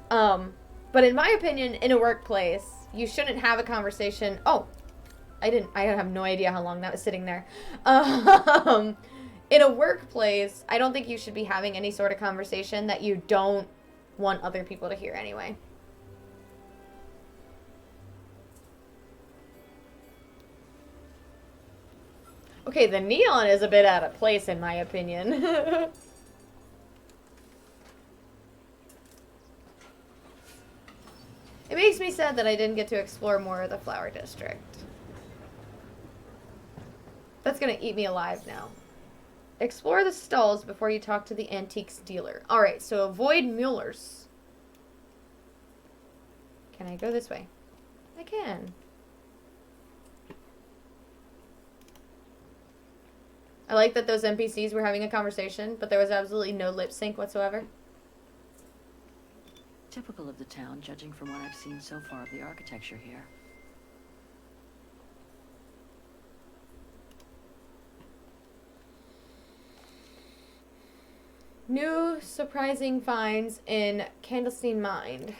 But in my opinion, in a workplace, you shouldn't have a conversation. Oh, I have no idea how long that was sitting there. In a workplace, I don't think you should be having any sort of conversation that you don't want other people to hear anyway. Okay, the neon is a bit out of place in my opinion. It makes me sad that I didn't get to explore more of the Flower District. That's gonna eat me alive now. Explore the stalls before you talk to the antiques dealer. Alright, so avoid Mueller's. Can I go this way? I can. I like that those NPCs were having a conversation, but there was absolutely no lip sync whatsoever. Typical of the town, judging from what I've seen so far of the architecture here. New surprising finds in Candlestein Mine.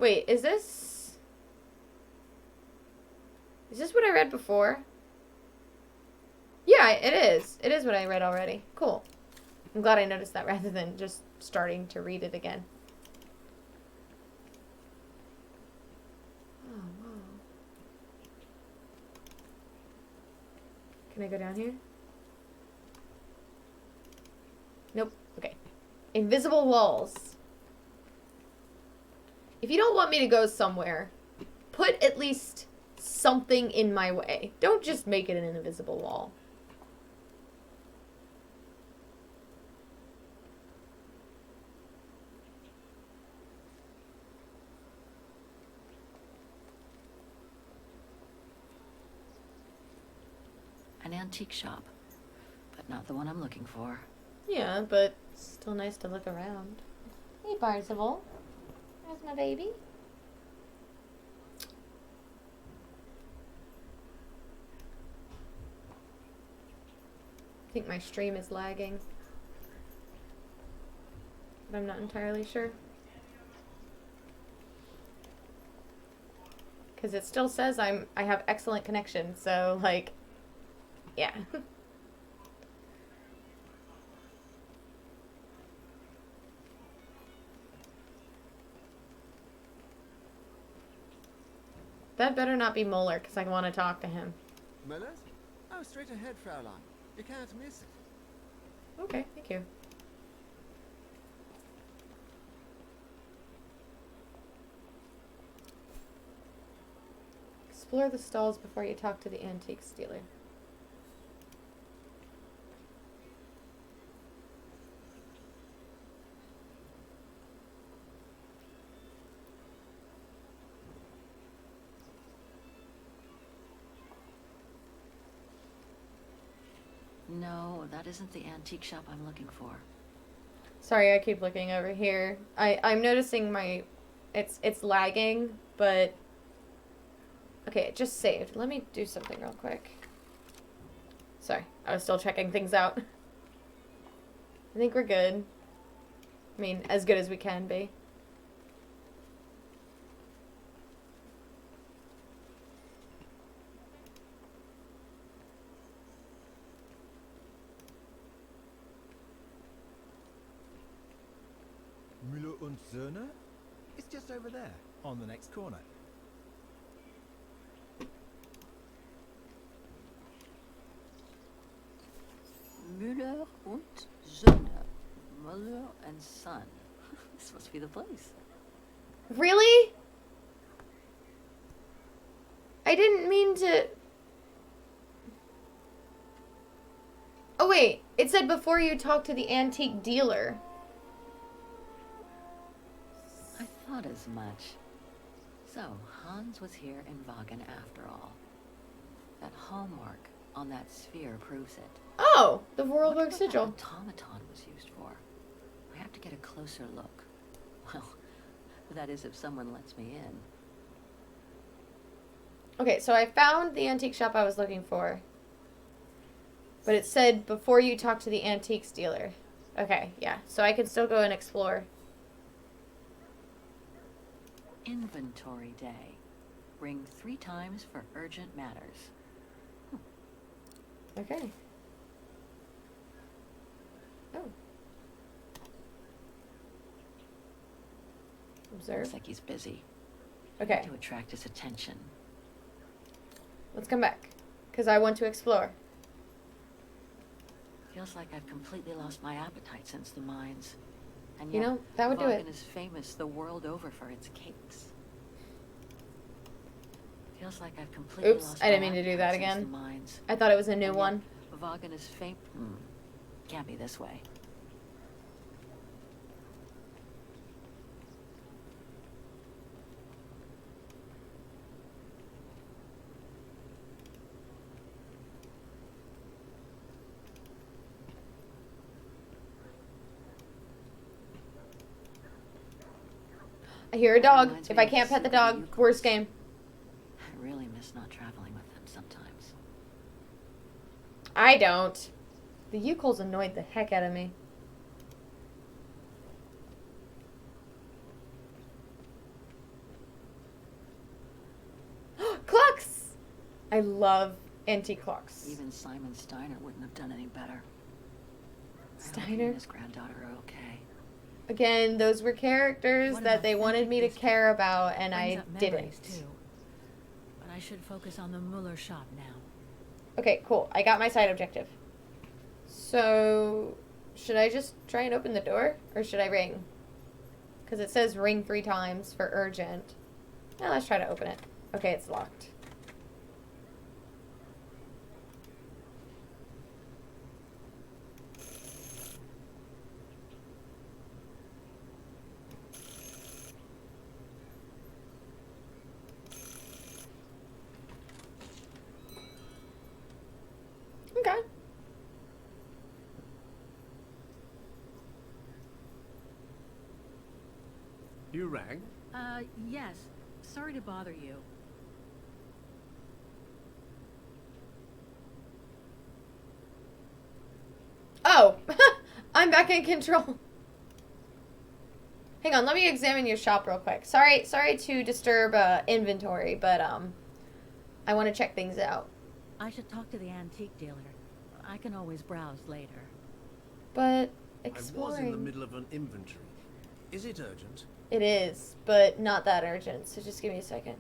Wait, is this what I read before? Yeah, it is. It is what I read already. Cool. I'm glad I noticed that rather than just starting to read it again. Oh, wow. Can I go down here? Nope. Okay. Invisible walls. If you don't want me to go somewhere, put at least something in my way. Don't just make it an invisible wall. An antique shop, but not the one I'm looking for. Yeah, but still nice to look around. Hey, Barzival. There's my baby. I think my stream is lagging. But I'm not entirely sure. Because it still says I have excellent connection, so, like, yeah. That better not be Moeller, because I want to talk to him. Miller's? Oh, straight ahead, Fraulein. You can't miss it. Okay, thank you. Explore the stalls before you talk to the antiques dealer. No, that isn't the antique shop I'm looking for. Sorry, I keep looking over here. I'm noticing it's lagging, but okay, it just saved. Let me do something real quick. Sorry, I was still checking things out. I think we're good. I mean, as good as we can be. Müller und Söhne? It's just over there, on the next corner. Müller und Söhne. Müller and Son. This must be the place. Really? I didn't mean to... Oh wait, it said before you talk to the antique dealer. I thought as much. So, Hans was here in Wagen after all. That hallmark on that sphere proves it. Oh, the Wonder Vorarlberg what that sigil. automaton was used for. I have to get a closer look. Well, that is if someone lets me in. Okay, so I found the antique shop I was looking for. But it said before you talk to the antiques dealer. Okay, yeah. So I can still go and explore. Inventory day. Ring 3 times for urgent matters. Okay. Oh. Observe. Looks like he's busy. Okay. To attract his attention. Let's come back. Because I want to explore. Feels like I've completely lost my appetite since the mines. And You yet, know, that would do it. Vaughan is famous the world over for its cakes. Feels like I've completely Oops, lost I didn't my mean to do appetite that since again. the mines. I thought it was a new And one. yet, Vaughan is famous. Can't be this way. I hear a dog. Reminds If me I of can't the pet the Syberia dog, Yukons. worst game. I really miss not traveling with them sometimes. I don't. The Yukols annoyed the heck out of me. Clocks! I love antique clocks. Even Simon Steiner wouldn't have done any better. I hope he Steiner? and his granddaughter are okay. Again, those were characters What that an they wanted authentic me to biscuit. care about, and Brings I up memories, didn't. too. But I should focus on the Muller shop now. Okay, cool. I got my side objective. So, should I just try and open the door? Or should I ring? Because it says ring 3 times for urgent. Now let's try to open it. Okay, it's locked. Okay. You rang? Yes. Sorry to bother you. Oh! I'm back in control. Hang on, let me examine your shop real quick. Sorry to disturb inventory, but I want to check things out. I should talk to the antique dealer. I can always browse later. But I was in the exploring. middle of an inventory. Is it urgent? It is, but not that urgent. So just give me a second.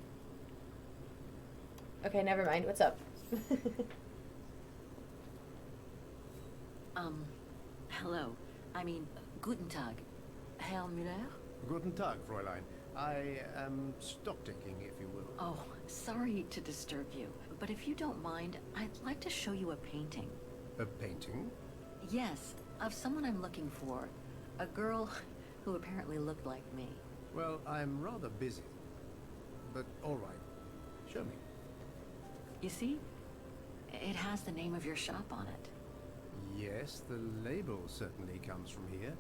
Okay, never mind. What's up? Hello. I mean, Guten Tag. Herr Müller? Guten Tag, Fräulein. I am stock taking, if you will. Oh, sorry to disturb you, but if you don't mind, I'd like to show you a painting. A painting? Yes, of someone I'm looking for. A girl who apparently looked like me. Well, I'm rather busy. But all right. Show me. You see? It has the name of your shop on it. Yes, the label certainly comes from here.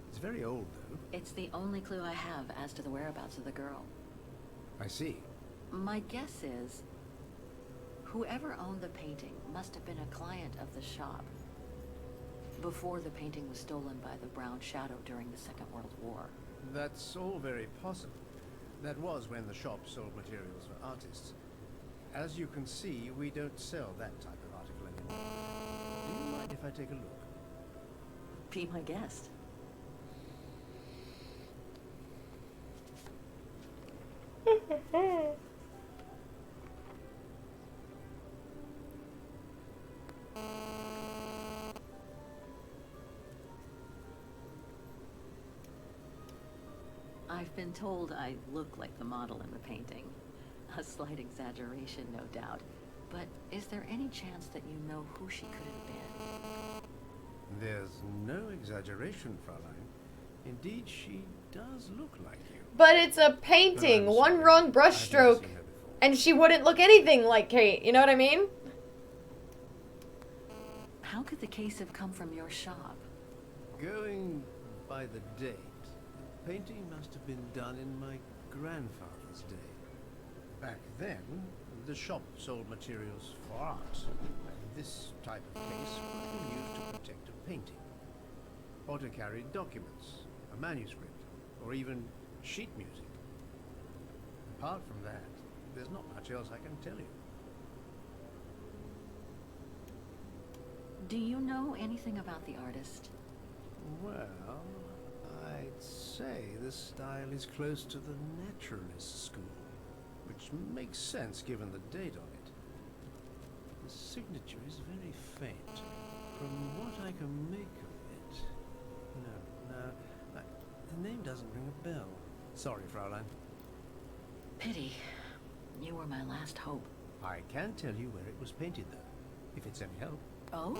It's very old, though. It's the only clue I have as to the whereabouts of the girl. I see. My guess is whoever owned the painting must have been a client of the shop before the painting was stolen by the Brown Shadow during the Second World War. That's all very possible. That was when the shop sold materials for artists. As you can see, we don't sell that type of article anymore. Do you mind if I take a look? Be my guest. I've been told I look like the model in the painting. A slight exaggeration, no doubt. But is there any chance that you know who she could have been? There's no exaggeration, Fräulein. Indeed, she does look like you. But it's a But painting. I'm One sorry. wrong I've never brushstroke, seen her before. and she wouldn't look anything like Kate. You know what I mean? How could the case have come from your shop? Going by the date, the painting must have been done in my grandfather's day. Back then, the shop sold materials for art. this type of case would have been used to protect a painting, or to carry documents, a manuscript, or even sheet music. Apart from that, there's not much else I can tell you. Do you know anything about the artist? Well, I'd say this style is close to the Naturalist school, which makes sense given the date on it. The signature is very faint. From what I can make of it... No, the name doesn't ring a bell. Sorry, Fraulein. Pity. You were my last hope. I can tell you where it was painted, though, if it's any help. Oh?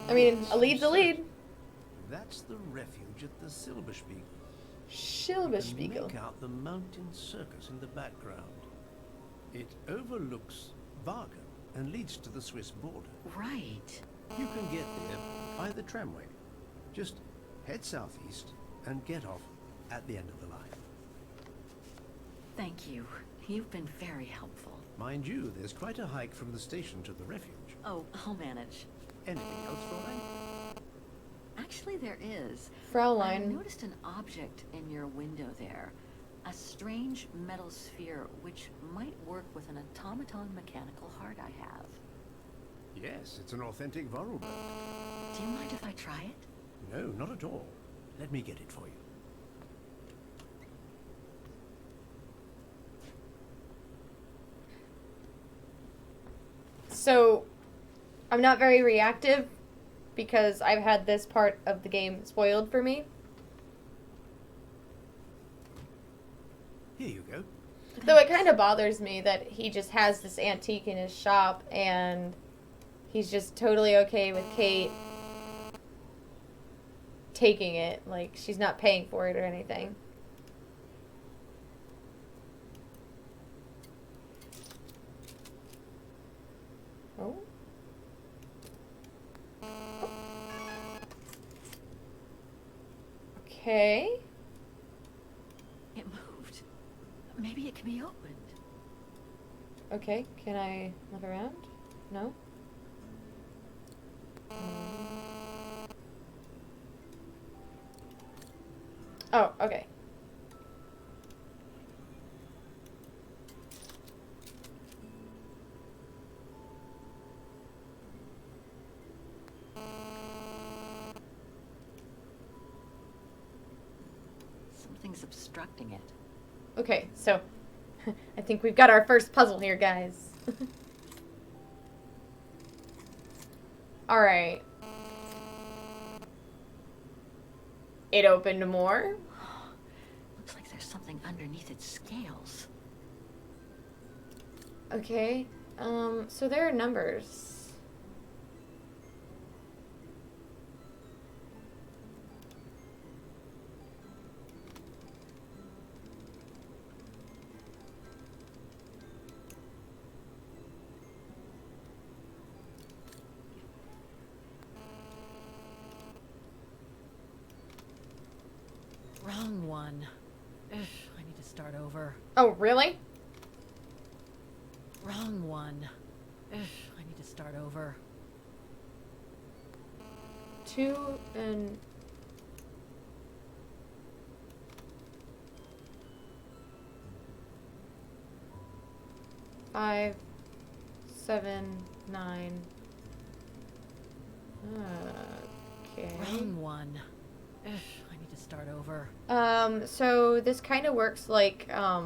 I mean, a lead's a lead. That's the refuge at the Silberspiegel. Silberspiegel. Make out the mountain circus in the background. It overlooks Wagen and leads to the Swiss border. Right. You can get there by the tramway. Just head southeast and get off at the end of the line. Thank you. You've been very helpful. Mind you, there's quite a hike from the station to the refuge. Oh, I'll manage. Anything else, Fräulein? Actually, there is. I Fraulein. noticed an object in your window there. A strange metal sphere which might work with an automaton mechanical heart I have. Yes, it's an authentic Vorarlberg. Do you mind if I try it? No, not at all. Let me get it for you. So, I'm not very reactive because I've had this part of the game spoiled for me. Here you go. Though it kind of bothers me that he just has this antique in his shop and he's just totally okay with Kate taking it. Like, she's not paying for it or anything. Oh. Okay. It moved. Maybe it can be opened. Okay, can I look around? No? Oh, okay. Something's obstructing it. Okay, so I think we've got our first puzzle here, guys. Alright. It opened more. Looks like there's something underneath its scales. Okay, so there are numbers. Wrong one. Ugh, I need to start over. Oh, really? Wrong one. Ugh, I need to start over. 2 and... Five, 7, 9. Okay. Wrong one. Ugh, I need to start over. So this kind of works like, a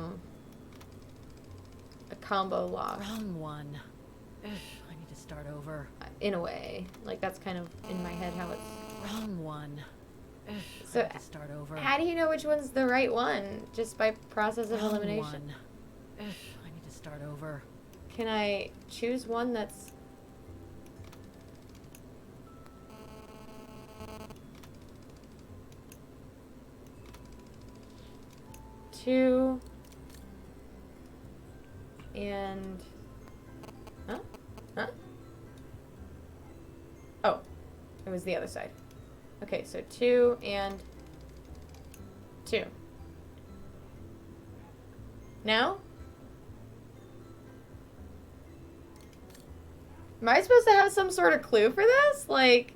combo lock. Wrong one. Ugh, I need to start over. In a way. Like, that's kind of in my head how it's... Wrong one. Ugh, So, I need to start over. How do you know which one's the right one? Just by process of Wrong elimination? one. Ugh, I need to start over. Can I choose one that's... Two... And... Huh? Huh? Oh. It was the other side. Okay, so 2 and... 2. Now? Am I supposed to have some sort of clue for this? Like...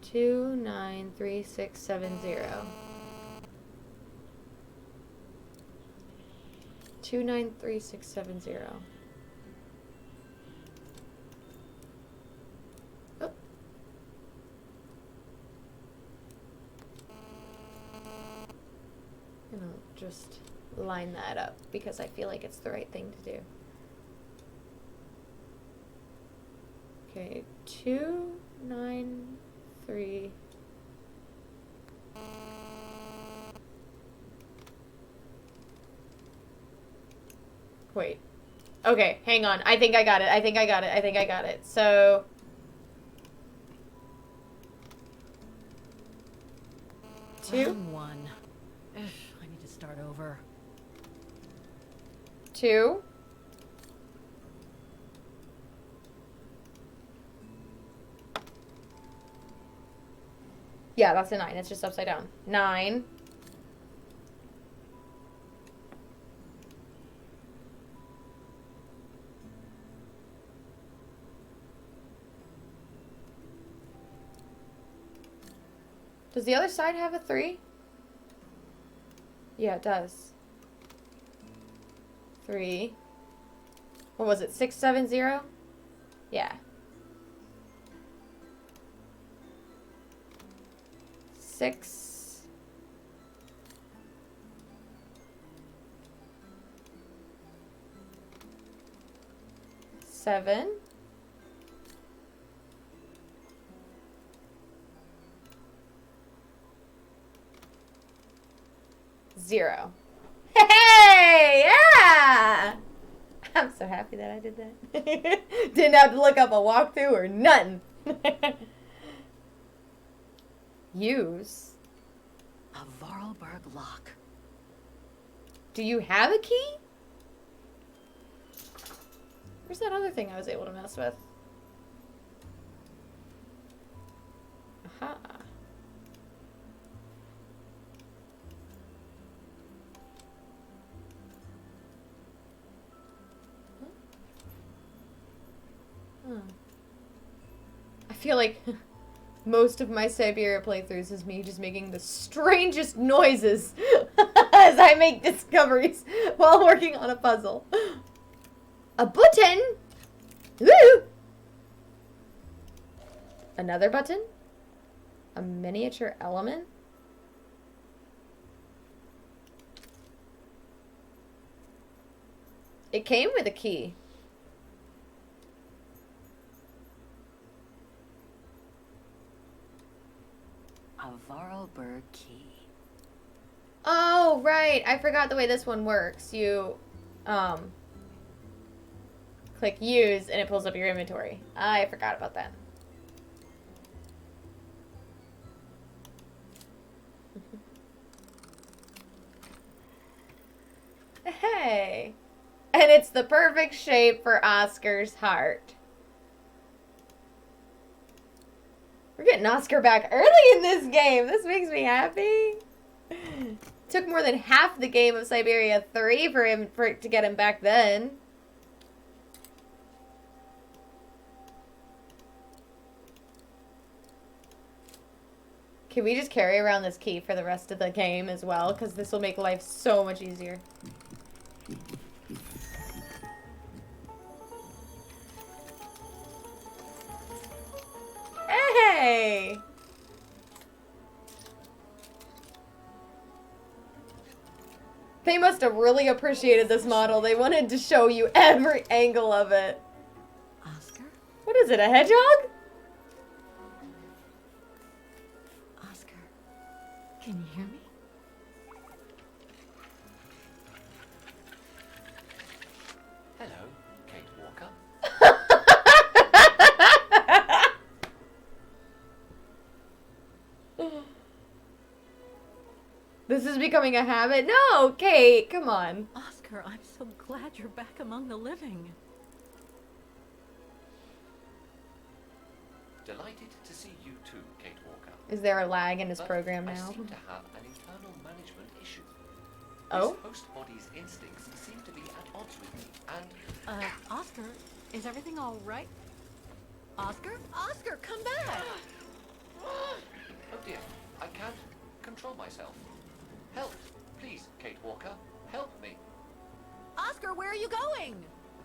293670. 293670. Oh. And I'll just line that up because I feel like it's the right thing to do. Okay, 293. Wait. Okay, hang on. I think I got it. I think I got it. I think I got it. So... Round 1. Ugh, I need to start over. 2. Yeah, that's a 9. It's just upside down. 9. Does the other side have a 3? Yeah, it does. 3. What was it? 670? Yeah. 6. 7. 0. Hey! Yeah! I'm so happy that I did that. Didn't have to look up a walkthrough or nothing. Use. A Vorarlberg lock. Do you have a key? Where's that other thing I was able to mess with? Aha. Huh. I feel like most of my Syberia playthroughs is me just making the strangest noises as I make discoveries while working on a puzzle. A button! Woo! Another button? A miniature element? It came with a key. A Vorarlberg key. Oh, right. I forgot the way this one works. You, click use and it pulls up your inventory. I forgot about that. Hey. And it's the perfect shape for Oscar's heart. We're getting Oscar back early in this game. This makes me happy. Took more than half the game of Syberia 3 for it to get him back then. Can we just carry around this key for the rest of the game as well? Because this will make life so much easier. Hey! They must have really appreciated this model. They wanted to show you every angle of it. Oscar? What is it, a hedgehog? Oscar? Can you hear me? Hello, Kate Walker. This is becoming a habit. No, Kate, come on. Oscar, I'm so glad you're back among the living. Delighted to see you too, Kate Walker. Is there a lag in his But program I now? seem to have an internal management issue. Oh? This host body's instincts seem to be at odds with me, and Oscar, is everything all right? Oscar? Oscar, come back! oh dear, I can't control myself. Help, please, Kate Walker, help me. Oscar, where are you going?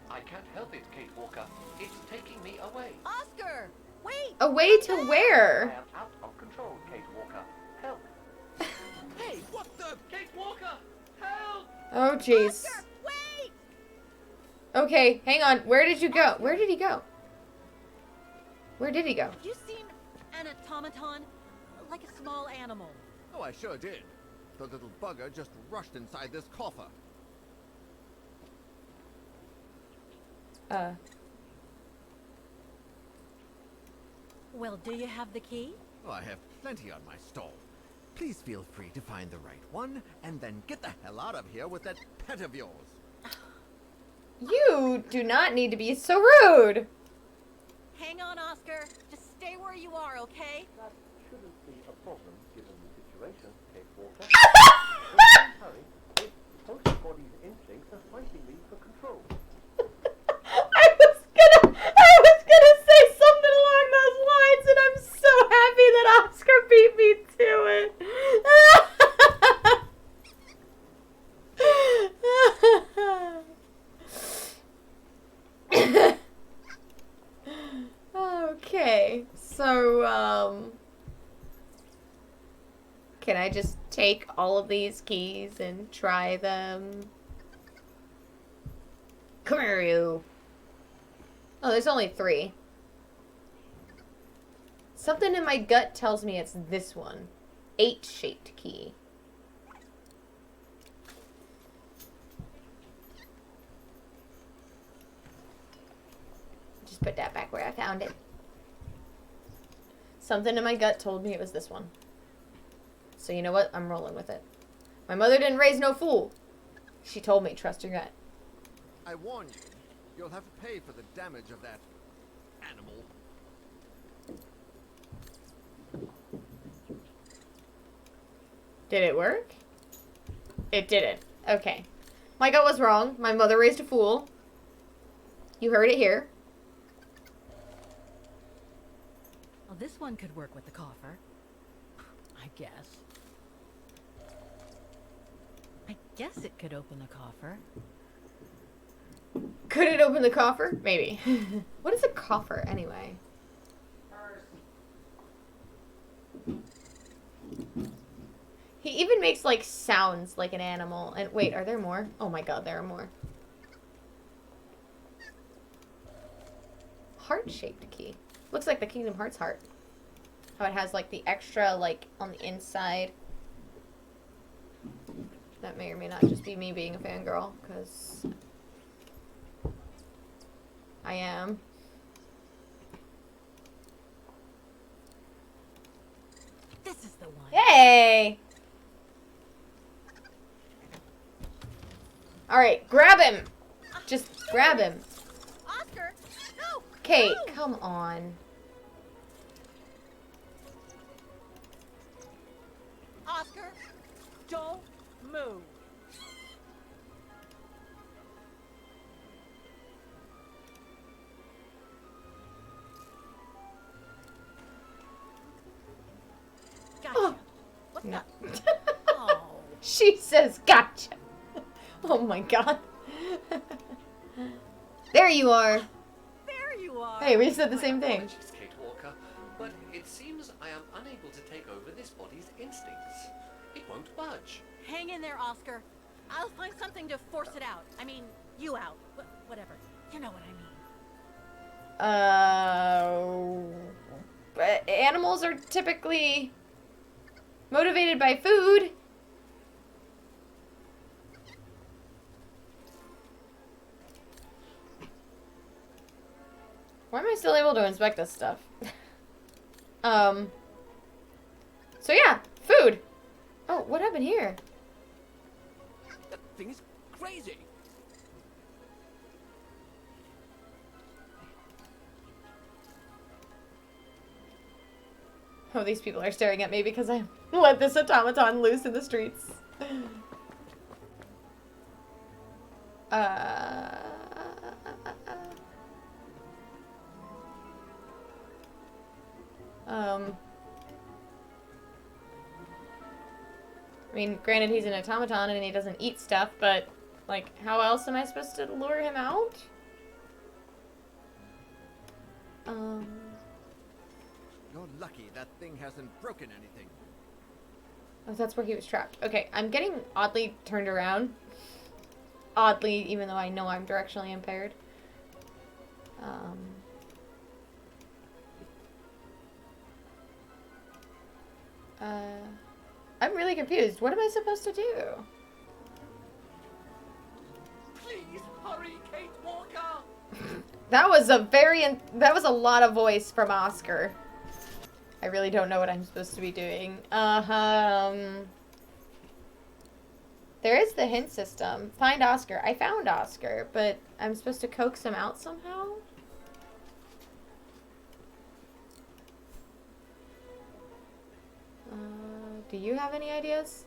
I can't help it, Kate Walker. It's taking me away. Oscar, wait! Away to I where? am out of control, Kate Walker. Help. Hey, what the? Kate Walker, help! Oh, jeez. Oscar, wait! Okay, hang on. Where did you go? Where did he go? Where did he go? Have you seen an automaton? Like a small animal. Oh, I sure did. The little bugger just rushed inside this coffer. Well, do you have the key? Oh, I have plenty on my stall. Please feel free to find the right one, and then get the hell out of here with that pet of yours. You do not need to be so rude. Hang on, Oscar. Just stay where you are, okay? That shouldn't be a problem given the situation, Kate Walker. Don't hurry. This host body's instincts are fighting me for control. I was gonna say something along those lines, and I'm so happy that Oscar beat me to it. Okay, so, can I just take all of these keys and try them? Come here, you. Oh, there's only 3. Something in my gut tells me it's this one. 8-shaped key. Just put that back where I found it. Something in my gut told me it was this one. So you know what? I'm rolling with it. My mother didn't raise no fool. She told me, trust your gut. I warn you, you'll have to pay for the damage of that animal. Did it work? It didn't. Okay. My gut was wrong. My mother raised a fool. You heard it here. Well, this one could work with the coffer. I guess. I guess it could open the coffer. Could it open the coffer? Maybe. What is a coffer, anyway? He even makes, like, sounds like an animal. And wait, are there more? Oh my god, there are more. Heart-shaped key. Looks like the Kingdom Hearts heart. How it has, like, the extra, like, on the inside. That may or may not just be me being a fangirl, because I am. This is the one. Hey! Alright, grab him! Just grab him. Oscar! No! Kate, No! come on. Oscar, don't move. Gotcha. Oh. What No. the? Oh. She says gotcha. Oh my god. There you are. There you are. Hey, we said the My same thing. apologies, Kate Walker, but it seems I am unable to take over this body's instincts. It won't budge. Hang in there, Oscar. I'll find something to force it out. I mean, you out. Whatever. You know what I mean. But animals are typically motivated by food. Why am I still able to inspect this stuff? So yeah, food. Oh, what happened here? That thing is crazy. Oh, these people are staring at me because I let this automaton loose in the streets. Uh, I mean, granted, he's an automaton and he doesn't eat stuff, but, like, how else am I supposed to lure him out? You're lucky that thing hasn't broken anything. Oh, that's where he was trapped. Okay, I'm getting oddly turned around. Oddly, even though I know I'm directionally impaired. I'm really confused. What am I supposed to do? Please hurry, Kate Walker! That was a lot of voice from Oscar. I really don't know what I'm supposed to be doing. There is the hint system. Find Oscar. I found Oscar, but I'm supposed to coax him out somehow? Do you have any ideas?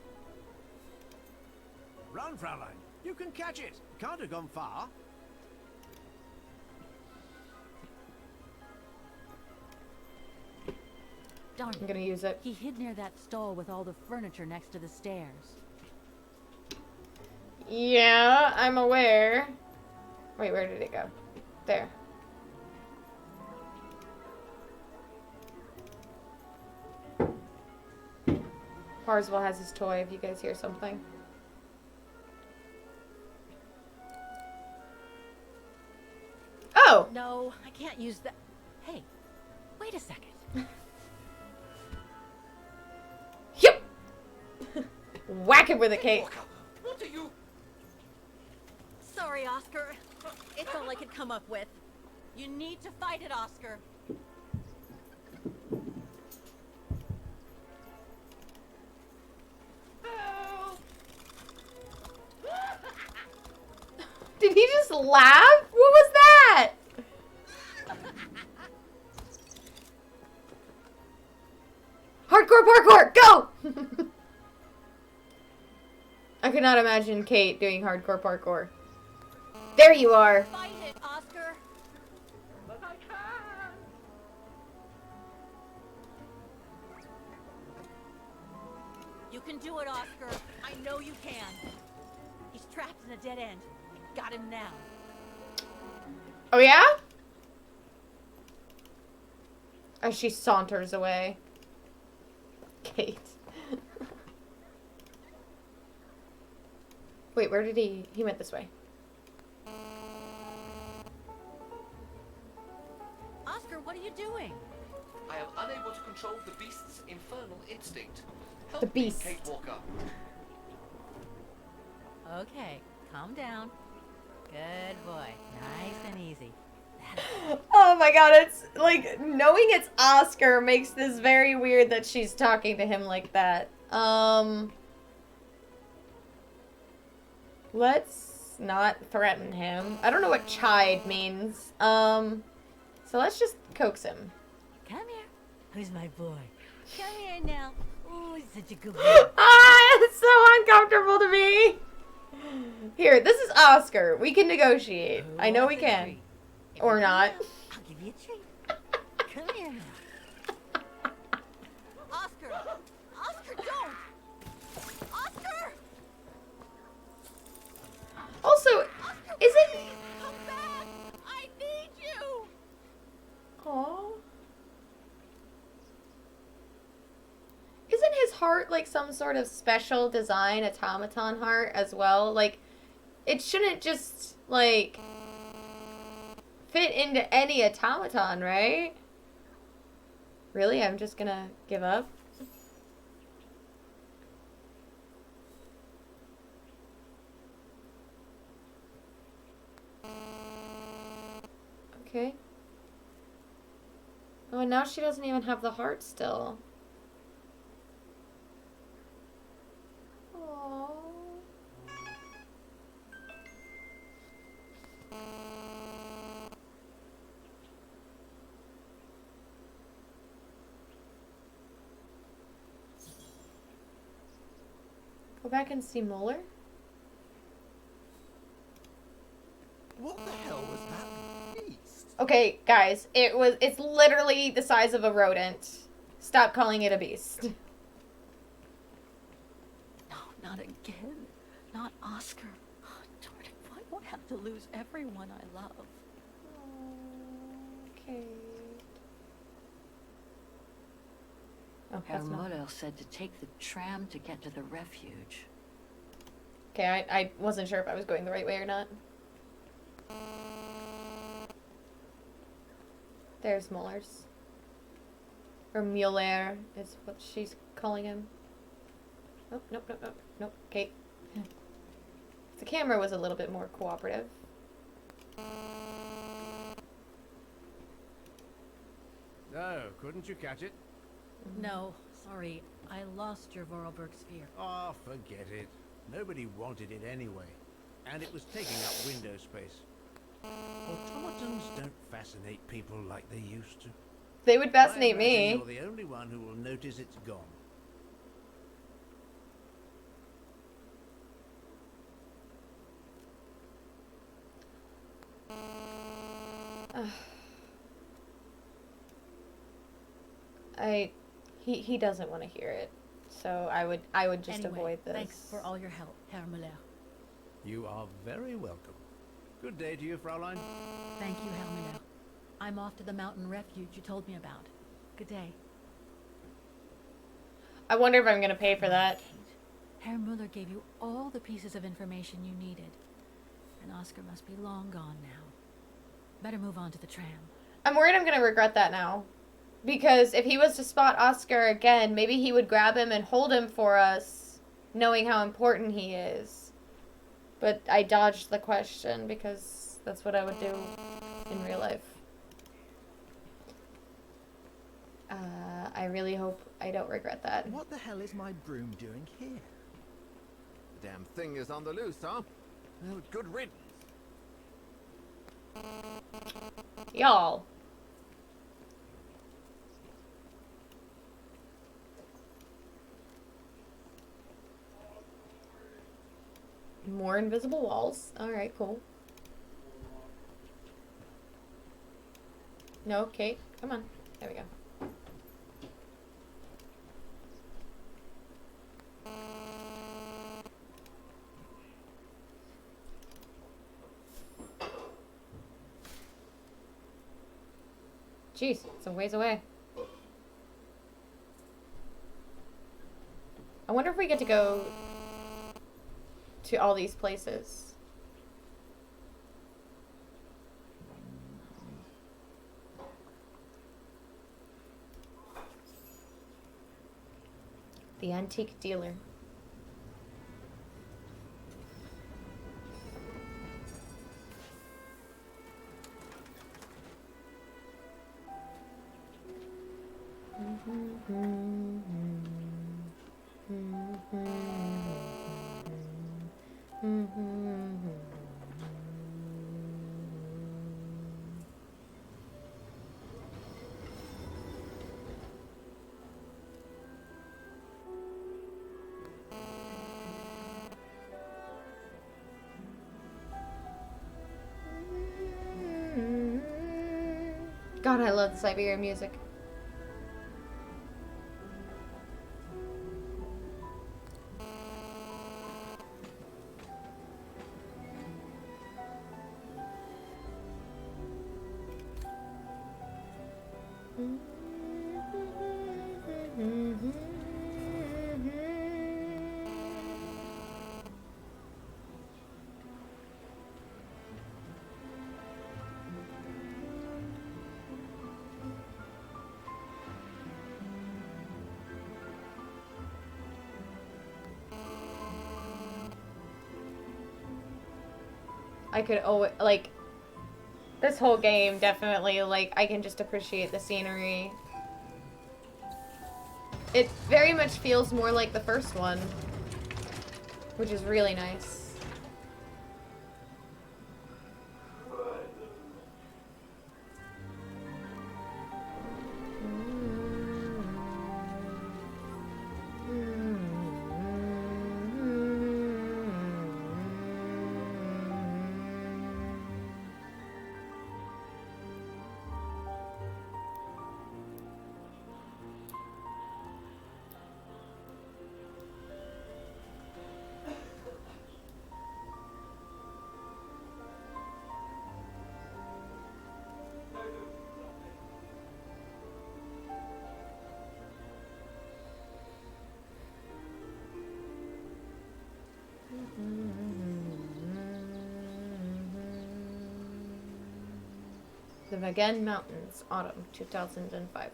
Run, Fraulein. You can catch it. Can't have gone far. Darn I'm it. gonna use it. He hid near that stall with all the furniture next to the stairs. Yeah, I'm aware. Wait, where did it go? There. Parsifal has his toy if you guys hear something. Oh! No, I can't use that. Hey, wait a second. Yep! Whack it with a cake. Walker, what are you... Sorry, Oscar. It's all I could come up with. You need to fight it, Oscar. Help! Did he just laugh? What was that? Hardcore parkour, go! I could not imagine Kate doing hardcore parkour. There you are. Fight it, Oscar. But I can! You can do it, Oscar. I know you can. He's trapped in a dead end. I got him now. Oh yeah? As she saunters away. Kate. Wait, where did he went this way. Oscar, what are you doing? I am unable to control the beast's infernal instinct. Help The beast. me, Kate Walker. Okay, calm down. Good boy. Nice and easy. Oh my god, it's like knowing it's Oscar makes this very weird that she's talking to him like that. Let's not threaten him. I don't know what chide means. So let's just coax him. Come here. Who's my boy? Come here now. Oh, he's such a good boy. Ah, it's so uncomfortable to me. Here, this is Oscar. We can negotiate. I know we can. Or not. I'll give you a treat. Come here now. Oscar! Oscar, don't! Oscar! Also, Oscar, isn't... please, come back! I need you! Aww. Isn't his heart like some sort of special design automaton heart as well? Like, it shouldn't just, like, fit into any automaton, right? Really? I'm just gonna give up? Okay. Oh, and now she doesn't even have the heart still. Aww. Go back and see Mueller? Okay, guys, it's literally the size of a rodent. Stop calling it a beast. No, not again. Not Oscar. Oh, darn it. Why do I have to lose everyone I love? Okay. Oh, Herr that's not. Muller said to take the tram to get to the refuge. Okay, I wasn't sure if I was going the right way or not. There's Muller's. Or Mueller is what she's calling him. Oh, nope. Okay. The camera was a little bit more cooperative. Oh, couldn't you catch it? No, sorry. I lost your Vorarlberg sphere. Oh, forget it. Nobody wanted it anyway. And it was taking up window space. Automatons don't fascinate people like they used to. They would fascinate I imagine me. You're the only one who will notice it's gone. He doesn't want to hear it. So I would just Anyway, avoid this. thanks for all your help, Herr Muller. You are very welcome. Good day to you, Fraulein. Thank you, Herr Muller. I'm off to the mountain refuge you told me about. Good day. I wonder if I'm gonna pay for that. Kate, Herr Muller gave you all the pieces of information you needed. And Oscar must be long gone now. Better move on to the tram. I'm worried I'm gonna regret that now. Because if he was to spot Oscar again, maybe he would grab him and hold him for us, knowing how important he is. But I dodged the question because that's what I would do in real life. I really hope I don't regret that. What the hell is my broom doing here? The damn thing is on the loose, huh? Well, good riddance. Y'all. More invisible walls. Alright, cool. No, Kate. Come on. There we go. Jeez, it's a ways away. I wonder if we get to go to all these places. The antique dealer. God, I love the Syberia music. I could always, like, this whole game definitely, like, I can just appreciate the scenery. It very much feels more like the first one, which is really nice. The Vagen Mountains, autumn 2005.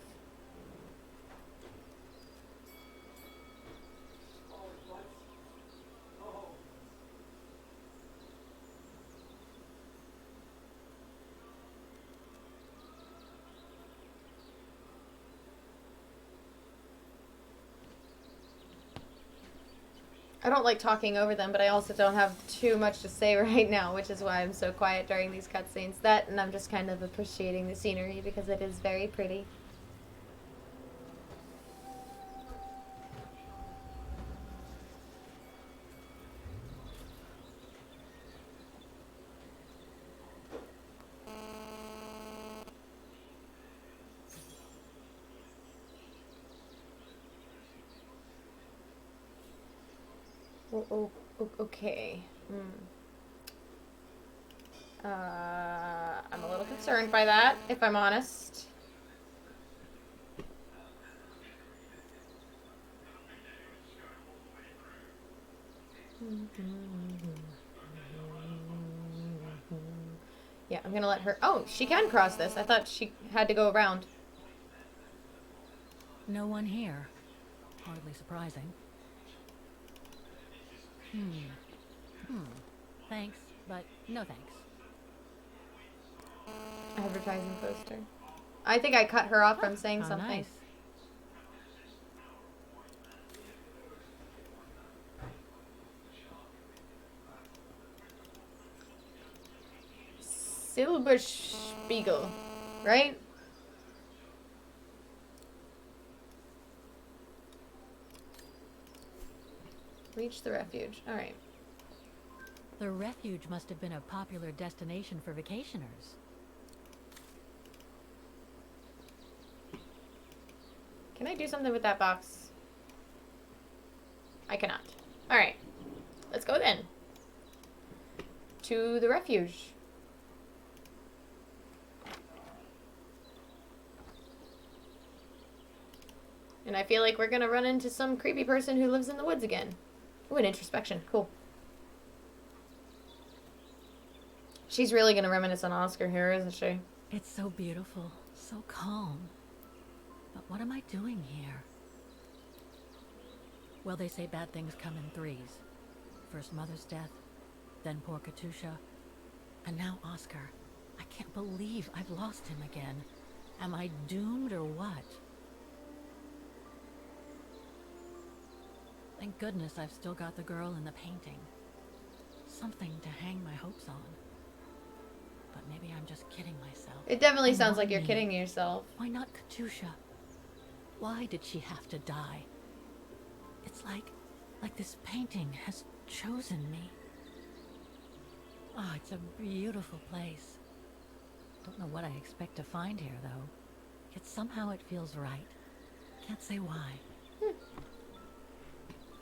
I don't like talking over them, but I also don't have too much to say right now, which is why I'm so quiet during these cutscenes. That, and I'm just kind of appreciating the scenery because it is very pretty. Okay. I'm a little concerned by that, if I'm honest. Yeah, I'm gonna let her... Oh, she can cross this. I thought she had to go around. No one here. Hardly surprising. Thanks, but no thanks. Advertising poster. I think I cut her off from saying How something. nice. Silberspiegel, right? Reach the refuge. Alright. The refuge must have been a popular destination for vacationers. Can I do something with that box? I cannot. Alright. Let's go then. To the refuge. And I feel like we're gonna run into some creepy person who lives in the woods again. Ooh, an introspection. Cool. She's really gonna reminisce on Oscar here, isn't she? It's so beautiful, so calm. But what am I doing here? Well, they say bad things come in threes. First Mother's death, then poor Katusha, and now Oscar. I can't believe I've lost him again. Am I doomed or what? Thank goodness I've still got the girl in the painting. Something to hang my hopes on. But maybe I'm just kidding myself. It definitely And sounds why like you're me? kidding yourself. Why not Katusha? Why did she have to die? It's like this painting has chosen me. Oh, it's a beautiful place. Don't know what I expect to find here, though. Yet somehow it feels right. Can't say why.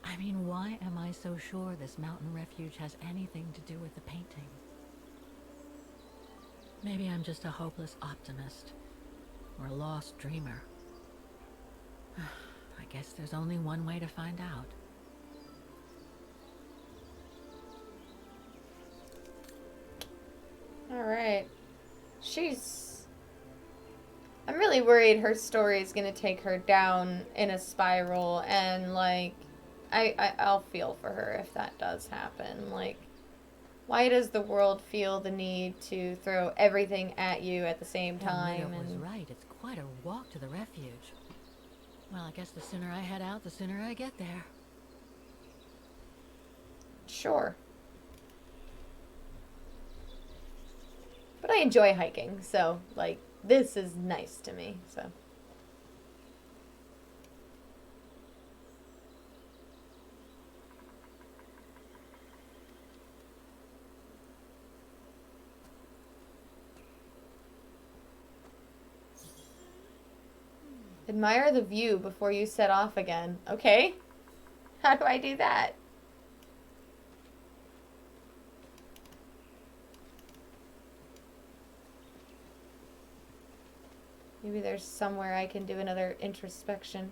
I mean, why am I so sure this mountain refuge has anything to do with the painting? Maybe I'm just a hopeless optimist. Or a lost dreamer. I guess there's only one way to find out. Alright. I'm really worried her story is gonna take her down in a spiral, and, like, I'll feel for her if that does happen. Like, why does the world feel the need to throw everything at you at the same time? Well, was right. It's quite a walk to the refuge. Well, I guess the sooner I head out, the sooner I get there. Sure. But I enjoy hiking, so, like, this is nice to me, so. Admire the view before you set off again. Okay. How do I do that? Maybe there's somewhere I can do another introspection.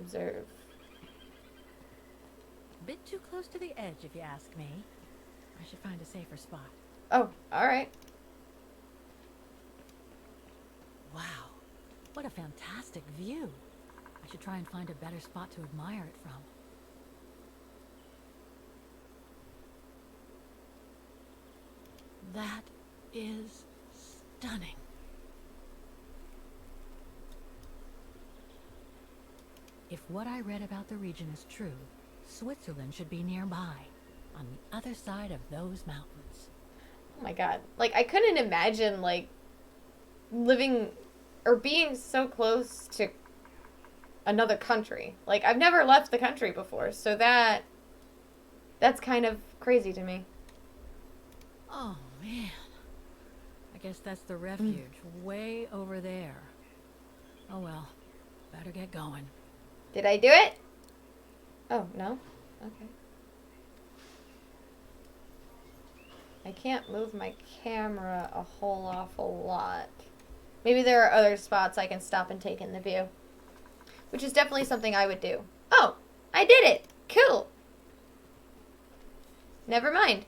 Observe. Bit too close to the edge, if you ask me. I should find a safer spot. Oh, alright. What a fantastic view. I should try and find a better spot to admire it from. That is stunning. If what I read about the region is true, Switzerland should be nearby, on the other side of those mountains. Oh my god. Like, I couldn't imagine, like, living or being so close to another country. Like, I've never left the country before, so that's kind of crazy to me. Oh, man. I guess that's the refuge, way over there. Oh well, better get going. Did I do it? Oh, no? Okay. I can't move my camera a whole awful lot. Maybe there are other spots I can stop and take in the view. Which is definitely something I would do. Oh, I did it! Cool! Never mind.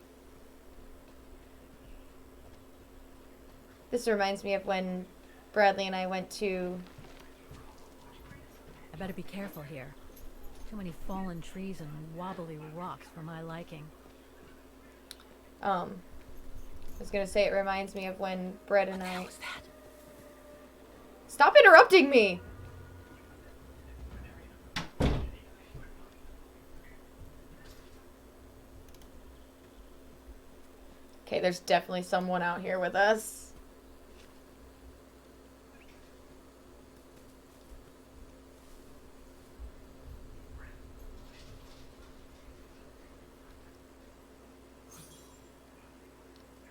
This reminds me of when Bradley and I went to... I better be careful here. Too many fallen trees and wobbly rocks for my liking. I was gonna say it reminds me of when Brett and What the I... hell was that? Stop interrupting me! Okay, there's definitely someone out here with us.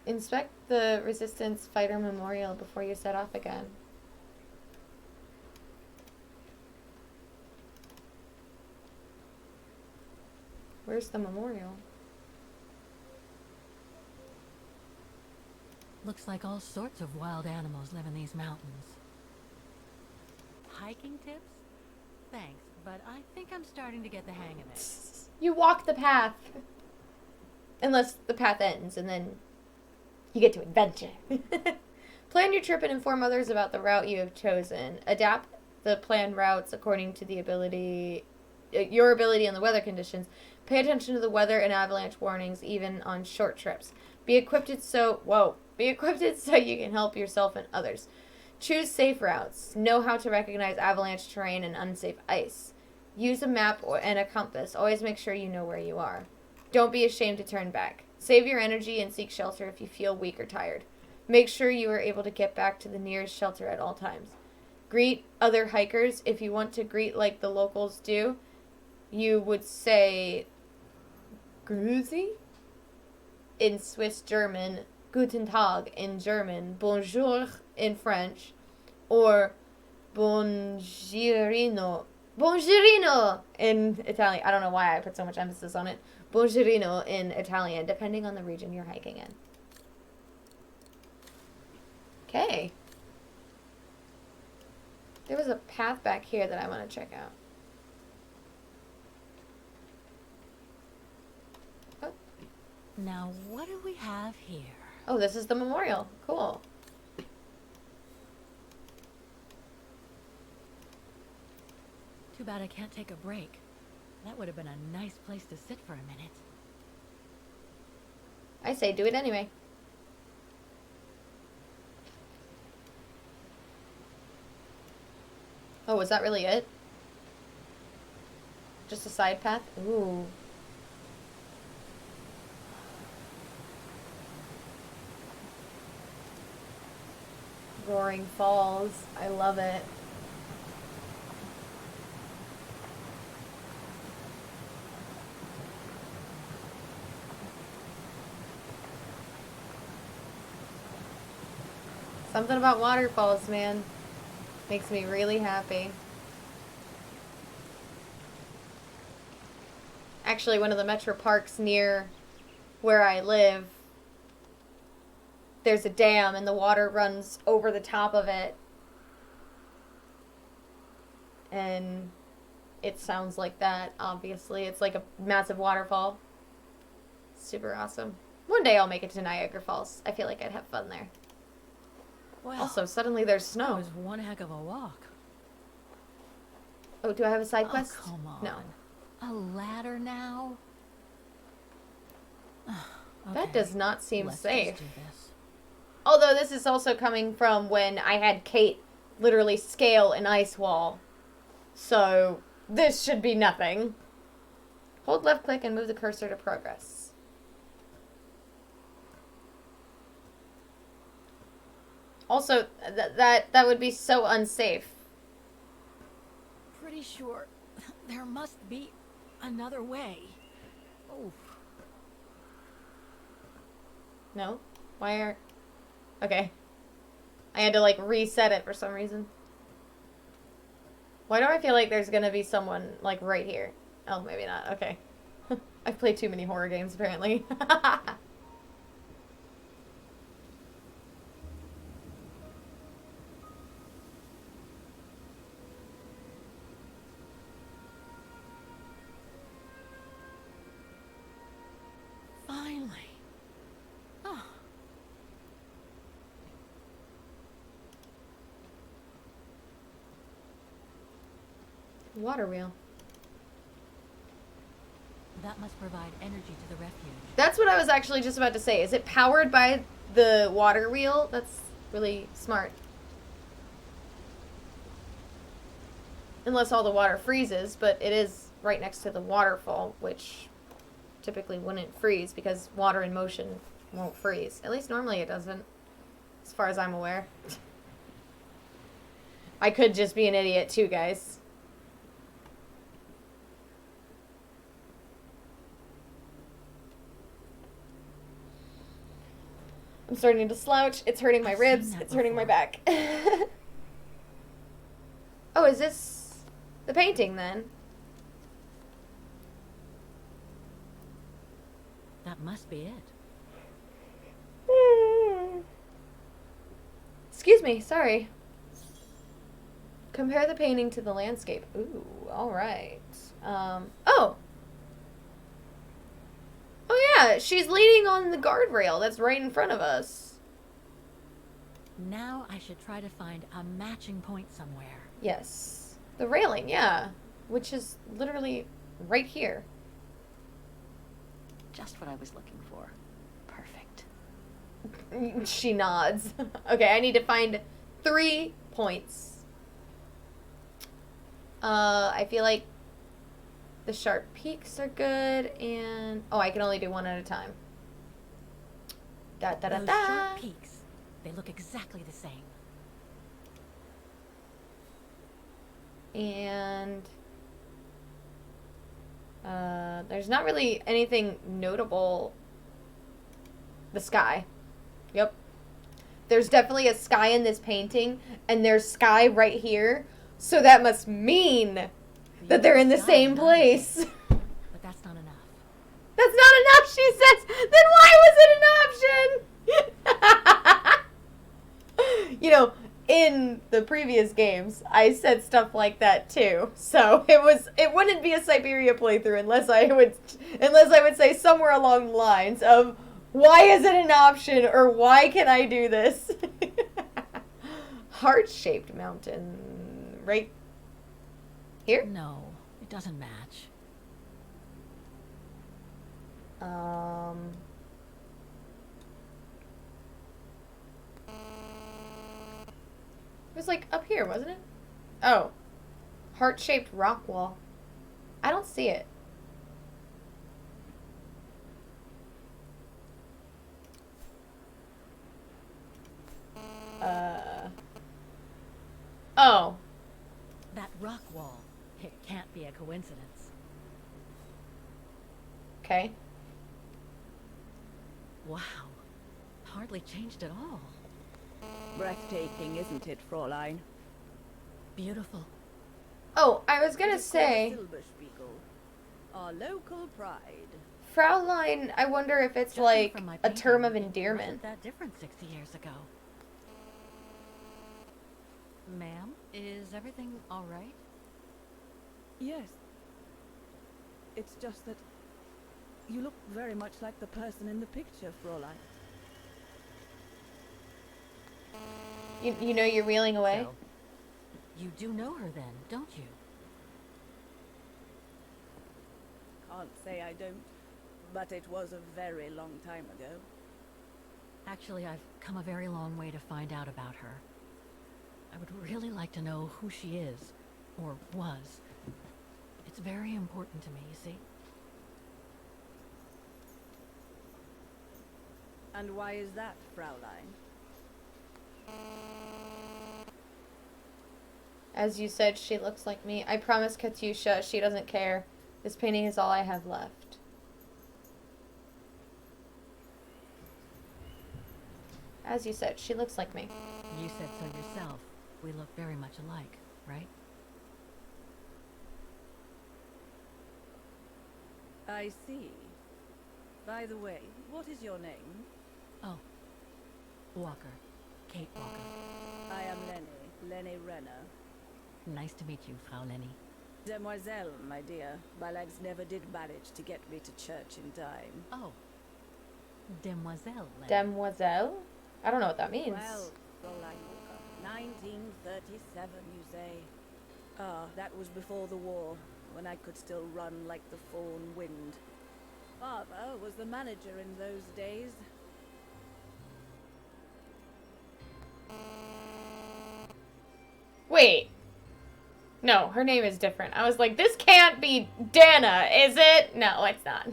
Inspect the Resistance Fighter Memorial before you set off again. Where's the memorial? Looks like all sorts of wild animals live in these mountains. Hiking tips? Thanks, but I think I'm starting to get the hang of it. You walk the path. Unless the path ends and then you get to adventure. Plan your trip and inform others about the route you have chosen. Adapt the planned routes according to your ability and the weather conditions. Pay attention to the weather and avalanche warnings even on short trips. Be equipped so you can help yourself and others. Choose safe routes. Know how to recognize avalanche terrain and unsafe ice. Use a map and a compass. Always make sure you know where you are. Don't be ashamed to turn back. Save your energy and seek shelter if you feel weak or tired. Make sure you are able to get back to the nearest shelter at all times. Greet other hikers. If you want to greet like the locals do, you would say Grüezi in Swiss German, Guten Tag in German, Bonjour in French, or Buongiorno in Italian. I don't know why I put so much emphasis on it. Buongiorno in Italian, depending on the region you're hiking in. Okay. There was a path back here that I want to check out. Oh. Now, what do we have here? Oh, this is the memorial. Cool. Too bad I can't take a break. That would have been a nice place to sit for a minute. I say do it anyway. Oh, was that really it? Just a side path? Ooh. Roaring Falls. I love it. Something about waterfalls, man. Makes me really happy. Actually, one of the metro parks near where I live, there's a dam and the water runs over the top of it. And it sounds like that, obviously. It's like a massive waterfall. Super awesome. One day I'll make it to Niagara Falls. I feel like I'd have fun there. Well, Also, suddenly there's that snow. was one heck of a walk. Oh, do I have a side Oh, quest? come on. No. A ladder now? That does not seem Let's safe. just do this. Although this is also coming from when I had Kate literally scale an ice wall. So this should be nothing. Hold left click and move the cursor to progress. Also, that would be so unsafe. Pretty sure there must be another way. Oh, No? Why are... Okay. I had to, like, reset it for some reason. Why do I feel like there's gonna be someone, like, right here? Oh, maybe not. Okay. I've played too many horror games, apparently. finally. Oh, Water wheel. that must provide energy to the refuge. That's what I was actually just about to say. Is it powered by the water wheel? That's really smart. Unless all the water freezes, but it is right next to the waterfall, which typically wouldn't freeze because water in motion won't freeze. At least normally it doesn't, as far as I'm aware. I could just be an idiot too, guys. I'm starting to slouch. It's hurting my I've ribs. seen that It's hurting my before. back. Oh, is this the painting then? That must be it. Excuse me, sorry. Compare the painting to the landscape. Ooh, alright. Oh! Oh yeah, she's leaning on the guardrail that's right in front of us. Now I should try to find a matching point somewhere. Yes. The railing, yeah. Which is literally right here. Just what I was looking for. Perfect. She nods. Okay, I need to find 3 points. I feel like the sharp peaks are good, and... Oh, I can only do one at a time. Da da da Those da. sharp peaks, they look exactly the same. And... there's not really anything notable. The sky. Yep. There's definitely a sky in this painting, and there's sky right here. So that must mean that they're in the same place. But that's not enough. That's not enough, she says. Then why was it an option? You know, in the previous games, I said stuff like that too. So it wouldn't be a Syberia playthrough unless I would say somewhere along the lines of, why is it an option, or why can I do this? Heart-shaped mountain. Right here? No, it doesn't match. It was like up here, wasn't it? Oh. Heart-shaped rock wall. I don't see it. Oh. That rock wall, it can't be a coincidence. Okay. Wow, hardly changed at all. Breathtaking, isn't it, Fräulein? Beautiful. Oh, I was gonna It is called say, Silberspiegel, our local pride. Fraulein, I wonder if it's Judging like from my a term of painting, it endearment. wasn't that different 60 years ago. Ma'am, is everything all right? Yes. It's just that you look very much like the person in the picture, Fräulein. You know you're reeling away? You do know her then, don't you? can't say I don't, but it was a very long time ago. Actually, I've come a very long way to find out about her. I would really like to know who she is, or was. It's very important to me, you see. And why is that, Fraulein? As you said, she looks like me. I promise Katyusha, she doesn't care. This painting is all I have left. As you said, she looks like me. You said so yourself. We look very much alike, right? I see. By the way, what is your name? Oh, Walker. Kate Walker. I am Lenny Renner. Nice to meet you, Frau Lenny. Demoiselle, my dear. My legs never did manage to get me to church in time. Oh. Demoiselle Lenny. Demoiselle? I don't know what that means. Well, Fräulein Walker, 1937, you say? Ah, that was before the war, when I could still run like the fawn wind. Father was the manager in those days. Wait. No, her name is different. I was like, this can't be Dana, is it? No, it's not.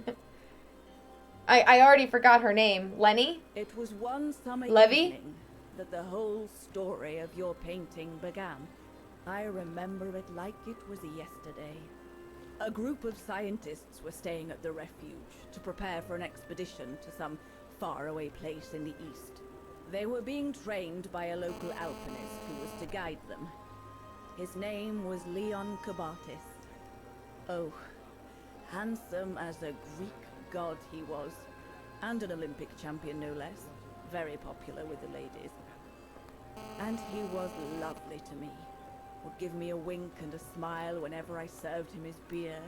I already forgot her name. Lenny? It was one summer Levy? evening that the whole story of your painting began. I remember it like it was yesterday. A group of scientists were staying at the refuge to prepare for an expedition to some faraway place in the east. They were being trained by a local alpinist who was to guide them. His name was Leon Kabatis. Oh, handsome as a Greek god he was, and an Olympic champion no less, very popular with the ladies. And he was lovely to me, would give me a wink and a smile whenever I served him his beer.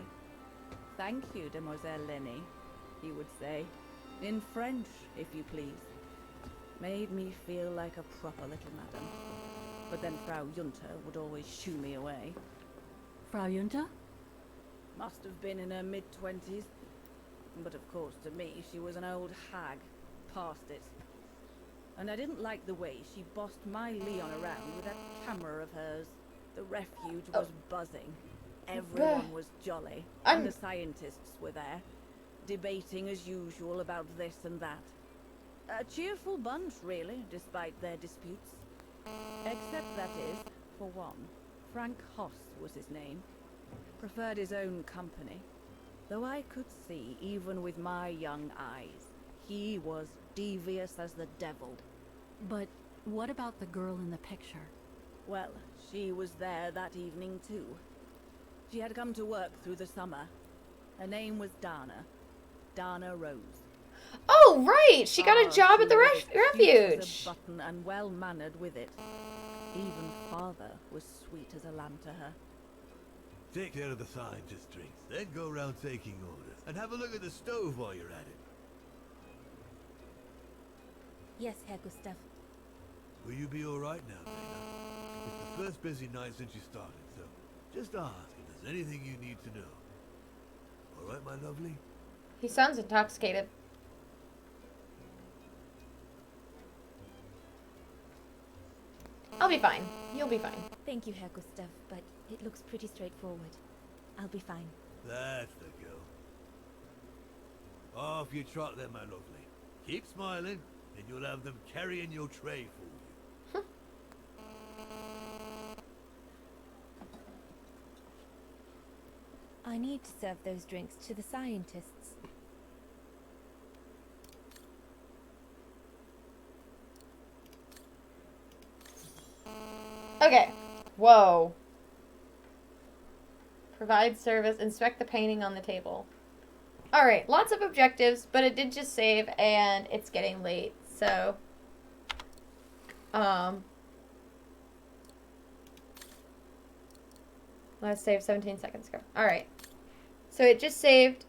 "Thank you, Demoiselle Lenny," he would say, in French, if you please. Made me feel like a proper little madam. But then Frau Junta would always shoo me away. Frau Junta? Must have been in her mid-20s. But of course, to me, she was an old hag, past it. And I didn't like the way she bossed my Leon around with that camera of hers. The refuge was buzzing. Everyone was jolly. And the scientists were there, debating as usual about this and that. A cheerful bunch, really, despite their disputes. Except that is, for one, Frank Hoss was his name. Preferred his own company. Though I could see, even with my young eyes, he was devious as the devil. But what about the girl in the picture? Well, she was there that evening too. She had come to work through the summer. Her name was Dana. Dana Rose. Oh, right! She got a job at the She was as cute as refuge. a button and well-mannered with it. Even father was sweet as a lamb to her. Take care of the scientist drinks, then go round taking orders. And have a look at the stove while you're at it. Yes, Herr Gustav. Will you be alright now, Dana? It's the first busy night since you started, so just ask if there's anything you need to know. Alright, my lovely? He sounds intoxicated. I'll be fine. You'll be fine. Thank you, Herr Gustav, but it looks pretty straightforward. I'll be fine. That's the girl. Off you trot then, my lovely. Keep smiling, and you'll have them carrying your tray for you. I need to serve those drinks to the scientists. Okay. Whoa. Provide service. Inspect the painting on the table. Alright, lots of objectives, but it did just save, and it's getting late, so... Let's save 17 seconds ago. Alright. So it just saved,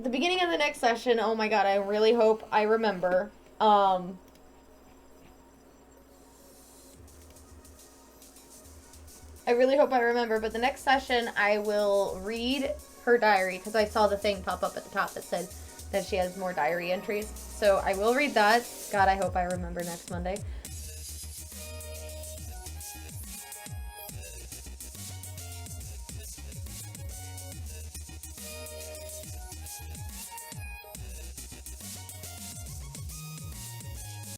the beginning of the next session. Oh my god, I really hope I remember. I really hope I remember, but the next session I will read her diary because I saw the thing pop up at the top that said that she has more diary entries. So I will read that. God, I hope I remember next Monday.